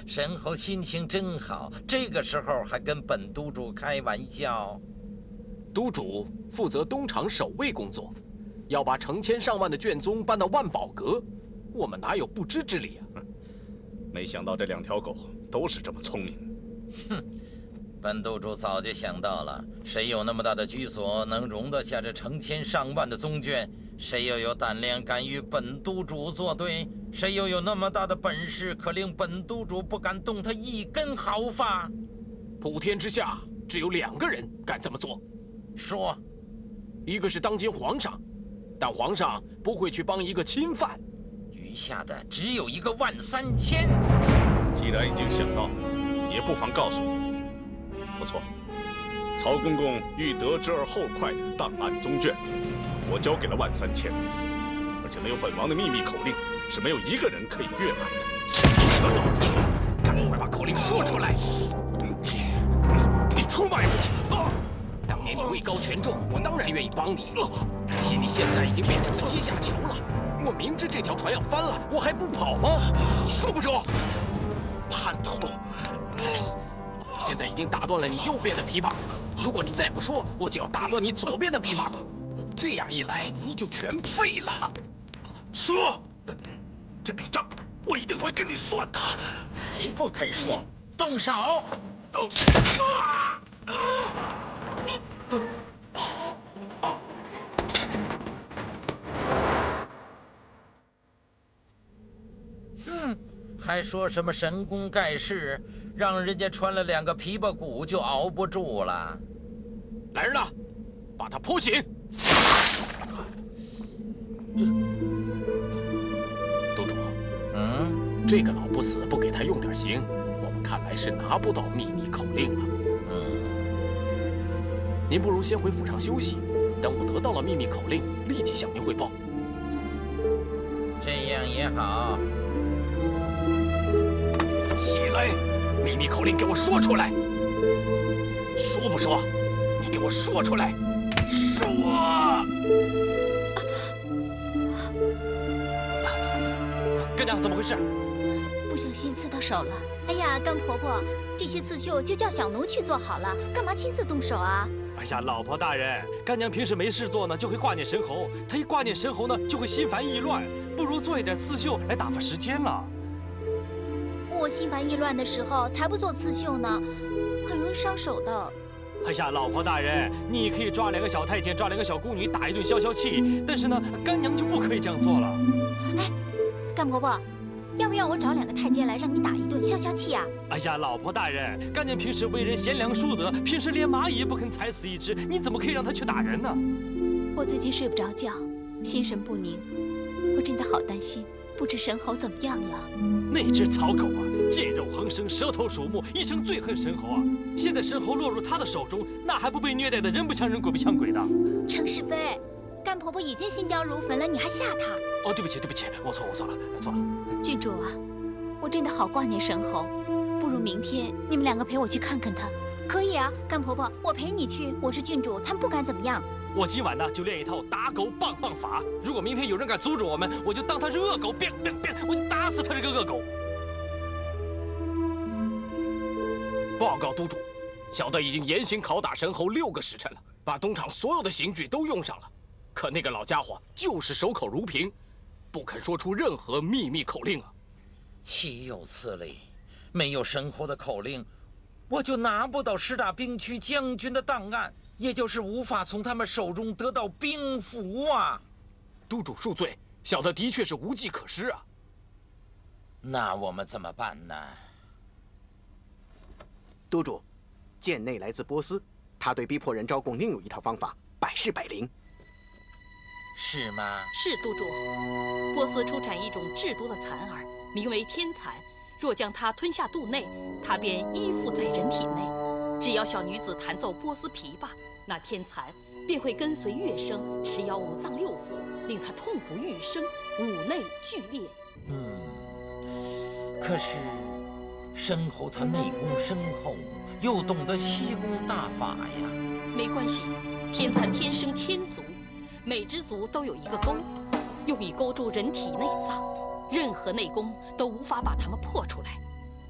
Speaker 15: 神侯心情真好，这个时候还跟本督主开玩笑。
Speaker 8: 督主负责东厂守卫工作，要把成千上万的卷宗搬到万宝阁，我们哪有不知之理啊？
Speaker 16: 没想到这2条狗都是这么聪明。
Speaker 15: 哼，本督主早就想到了，谁有那么大的居所能容得下这成千上万的宗卷？谁又有胆量敢与本督主作对？谁又有那么大的本事，可令本督主不敢动他一根毫发？
Speaker 8: 普天之下只有2个人敢这么做。
Speaker 15: 说，
Speaker 8: 一个是当今皇上，但皇上不会去帮一个侵犯。
Speaker 15: 余下的只有一个万3千。
Speaker 16: 既然已经想到，也不妨告诉我。不错，曹公公欲得之而后快的档案宗卷，我交给了万3千，而且没有本王的秘密口令，是没有一个人可以阅览的。
Speaker 8: 老孽，赶快把口令说出来！你出卖我！当年你位高权重，我当然愿意帮你。可惜你现在已经变成了阶下囚了。我明知这条船要翻了，我还不跑吗？你说不说？叛徒！现在已经打断了你右边的琵琶，如果你再不说，我就要打断你左边的琵琶。这样一来，你就全废了。说，这笔账我一定会跟你算的。
Speaker 15: 还不肯说，动手！还说什么神功盖世，让人家穿了2个琵琶骨就熬不住了。
Speaker 8: 来人呐，把他剖刑！督主，这个老不死不给他用点刑，我们看来是拿不到秘密口令了。您不如先回府上休息，等我得到了秘密口令，立即向您汇报。
Speaker 15: 这样也好。
Speaker 8: 起来，秘密口令给我说出来！说不说？你给我说出来！说！
Speaker 10: 干娘，怎么回事？
Speaker 13: 不小心刺到手了。哎呀，干婆婆，这些刺绣就叫小奴去做好了，干嘛亲自动手啊？
Speaker 10: 哎呀，老婆大人，干娘平时没事做呢，就会挂念神侯。她一挂念神侯呢，就会心烦意乱，不如做一点刺绣来打发时间了。
Speaker 13: 我心烦意乱的时候才不做刺绣呢，很容易伤手的。
Speaker 10: 哎呀，老婆大人，你可以抓2个小太监，抓2个小宫女打一顿消消气，但是呢，干娘就不可以这样做了。
Speaker 13: 哎，干婆婆，要不要我找2个太监来让你打一顿消消气啊？
Speaker 10: 哎呀，老婆大人，干娘平时为人贤良淑德，平时连蚂蚁也不肯踩死一只，你怎么可以让她去打人呢？
Speaker 11: 我最近睡不着觉，心神不宁，我真的好担心，不知神侯怎么样了。
Speaker 10: 那只草狗啊，见肉横生，蛇头鼠目，一生最恨神侯啊！现在神侯落入他的手中，那还不被虐待的人不像人，鬼不像鬼的？
Speaker 13: 程氏妃，干婆婆已经心焦如焚了，你还吓她？
Speaker 10: 哦，对不起，对不起，我错了。
Speaker 11: 郡主啊，我真的好挂念神侯，不如明天你们2个陪我去看看他。
Speaker 13: 可以啊，干婆婆，我陪你去。我是郡主，他们不敢怎么样。
Speaker 10: 我今晚呢就练一套打狗棒棒法，如果明天有人敢阻止我们，我就当他是恶狗，我就打死他这个恶狗。
Speaker 8: 报告督主，小的已经严刑拷打神侯6个时辰了，把东厂所有的刑具都用上了，可那个老家伙就是守口如瓶，不肯说出任何秘密口令啊！
Speaker 15: 岂有此理！没有神侯的口令，我就拿不到10大兵区将军的档案，也就是无法从他们手中得到兵符啊！
Speaker 8: 督主恕罪，小的的确是无计可施啊。
Speaker 15: 那我们怎么办呢？
Speaker 3: 督主，剑内来自波斯，他对逼迫人招供另有一套方法，百试百灵。
Speaker 15: 是吗？
Speaker 17: 是督主。波斯出产一种制毒的蚕儿，名为天蚕。若将它吞下肚内，它便依附在人体内。只要小女子弹奏波斯琵琶，那天蚕便会跟随乐声，持摇五脏六腑，令她痛不欲生，五内剧烈。
Speaker 15: 可是申侯他内功深厚，又懂得西功大法呀。
Speaker 17: 没关系，天蚕天生千足，每只足都有一个钩，用以勾住人体内脏。任何内功都无法把它们破出来，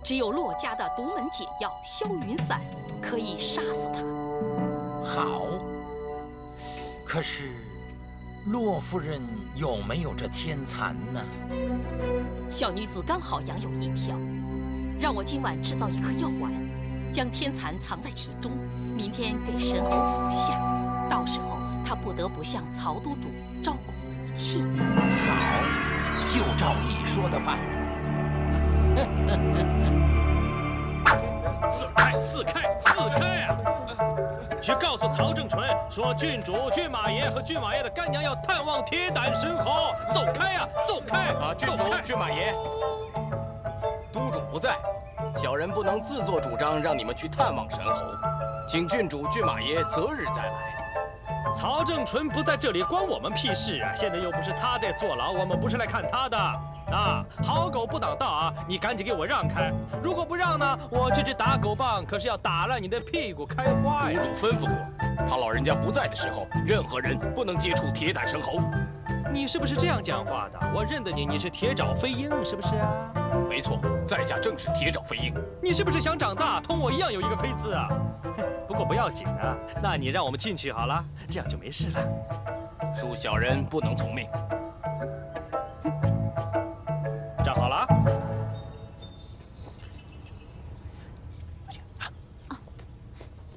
Speaker 17: 只有骆家的独门解药消云散可以杀死它。
Speaker 15: 好，可是骆夫人有没有这天蚕呢？
Speaker 17: 小女子刚好养有一条，让我今晚制造一颗药丸，将天蚕藏在其中，明天给神侯服下。到时候他不得不向曹督主招供一切。
Speaker 15: 好，就照你说的办。
Speaker 10: 四开啊！去告诉曹正纯说，郡主、郡马爷和郡马爷的干娘要探望铁胆神侯。走开啊，走开！
Speaker 8: 啊，郡主、郡马爷，督主不在，小人不能自作主张让你们去探望神侯，请郡主、郡马爷择日再来。
Speaker 10: 曹正纯不在这里，关我们屁事啊！现在又不是他在坐牢，我们不是来看他的。啊，好狗不挡道啊！你赶紧给我让开！如果不让呢，我这支打狗棒可是要打烂你的屁股开花呀！
Speaker 8: 督主吩咐过，他老人家不在的时候，任何人不能接触铁胆神侯。
Speaker 10: 你是不是这样讲话的？我认得你，你是铁爪飞鹰，是不是啊？
Speaker 8: 没错，在下正是铁爪飞鹰。
Speaker 10: 你是不是想长大，同我一样有一个飞字啊？不过不要紧啊，那你让我们进去好了，这样就没事了。
Speaker 8: 恕小人不能从命。
Speaker 10: 站好了。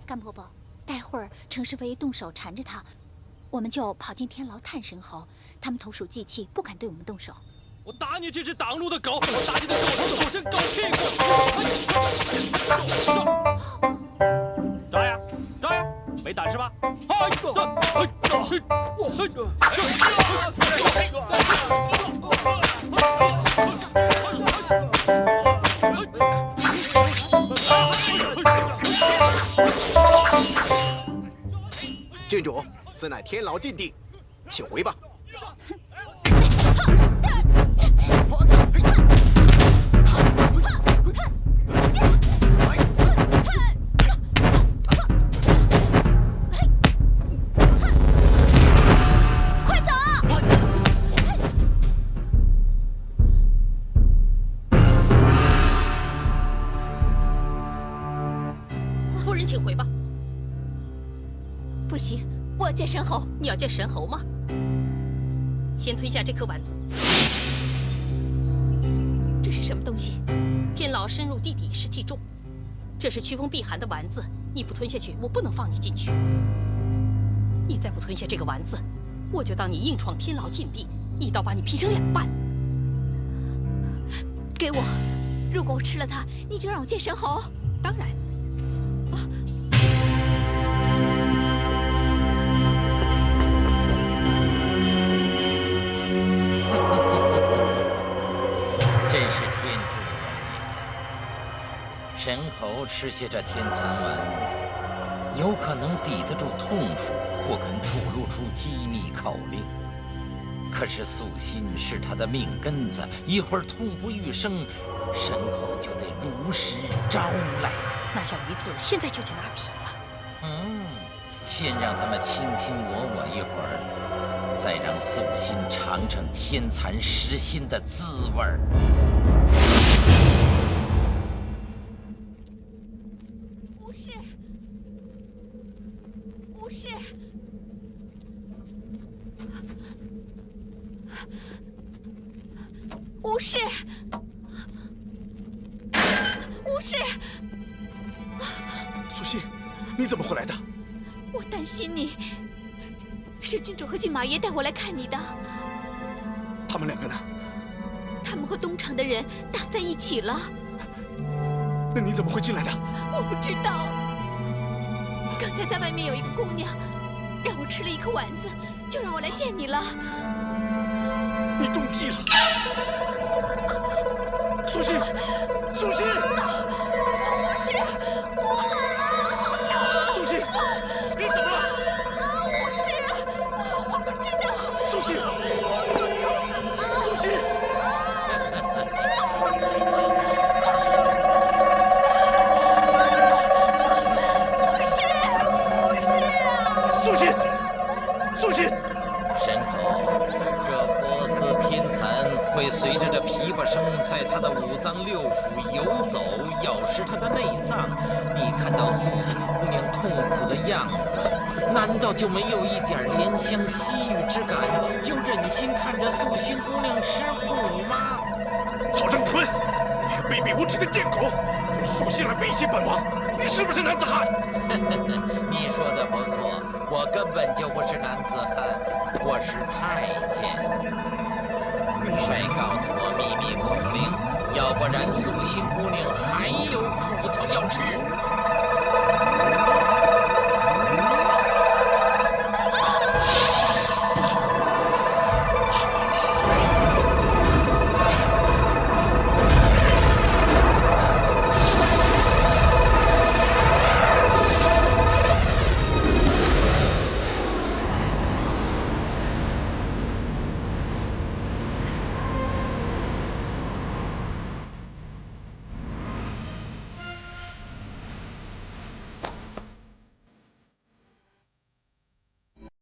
Speaker 13: 甘伯伯，待会儿程世飞动手缠着他，我们就跑进天牢探神侯。他们投鼠忌器，不敢对我们动手。
Speaker 10: 我打你这只挡路的狗！我打你的狗头狗身狗屁股！抓呀，抓呀！没胆是吧？
Speaker 3: 郡主，此乃天牢禁地，请回吧。
Speaker 13: 快走！
Speaker 17: 夫人，请回吧。
Speaker 13: 不行，我要见神侯。
Speaker 17: 你要见神侯吗？先吞下这颗丸子。这是什么东西？天牢深入地底，湿气重。这是驱风避寒的丸子，你不吞下去，我不能放你进去。你再不吞下这个丸子，我就当你硬闯天牢禁地，一刀把你劈成2半。
Speaker 13: 给我！如果我吃了它，你就让我见神侯。
Speaker 17: 当然。
Speaker 15: 真是天助我也！神侯吃下这天蚕丸，有可能抵得住痛楚，不肯吐露出机密口令。可是素心是他的命根子，一会儿痛不欲生，神侯就得如实招来。
Speaker 17: 那小女子现在就去拿琵琶。
Speaker 15: 先让他们卿卿我一会儿，再让素心尝尝天蚕食心的滋味儿。
Speaker 13: 无事，无事。无事，无事。
Speaker 3: 素心，你怎么会来的？
Speaker 13: 我担心你，是郡主和郡马爷带我来看你的。
Speaker 3: 他们2个呢？
Speaker 13: 他们和东厂的人打在一起了。
Speaker 3: 那你怎么会进来的？
Speaker 13: 我不知道。
Speaker 14: 刚才在外面有一个姑娘，让我吃了一颗丸子，就让我来见你了。
Speaker 16: 你中计了，苏西，苏西！
Speaker 14: 不是，
Speaker 16: 苏西，你怎么了？
Speaker 14: 不是，我不知道。
Speaker 16: 苏西，苏西！苏西，苏西！
Speaker 15: 身后，这波斯偏残会随着这琵琶声在他的五脏六腑游走，咬食他的内脏。你看到素心姑娘痛苦的样子，难道就没有一点怜香惜玉之感，就忍心看着素心姑娘吃苦吗？
Speaker 16: 曹正春，这个卑鄙无耻的贱狗，用素心来威胁本王，你是不是男子汉？
Speaker 15: 你说的不错，我根本就不是男子汉，我是太监。快告诉我秘密口令，要不然素心姑娘还有苦头要吃。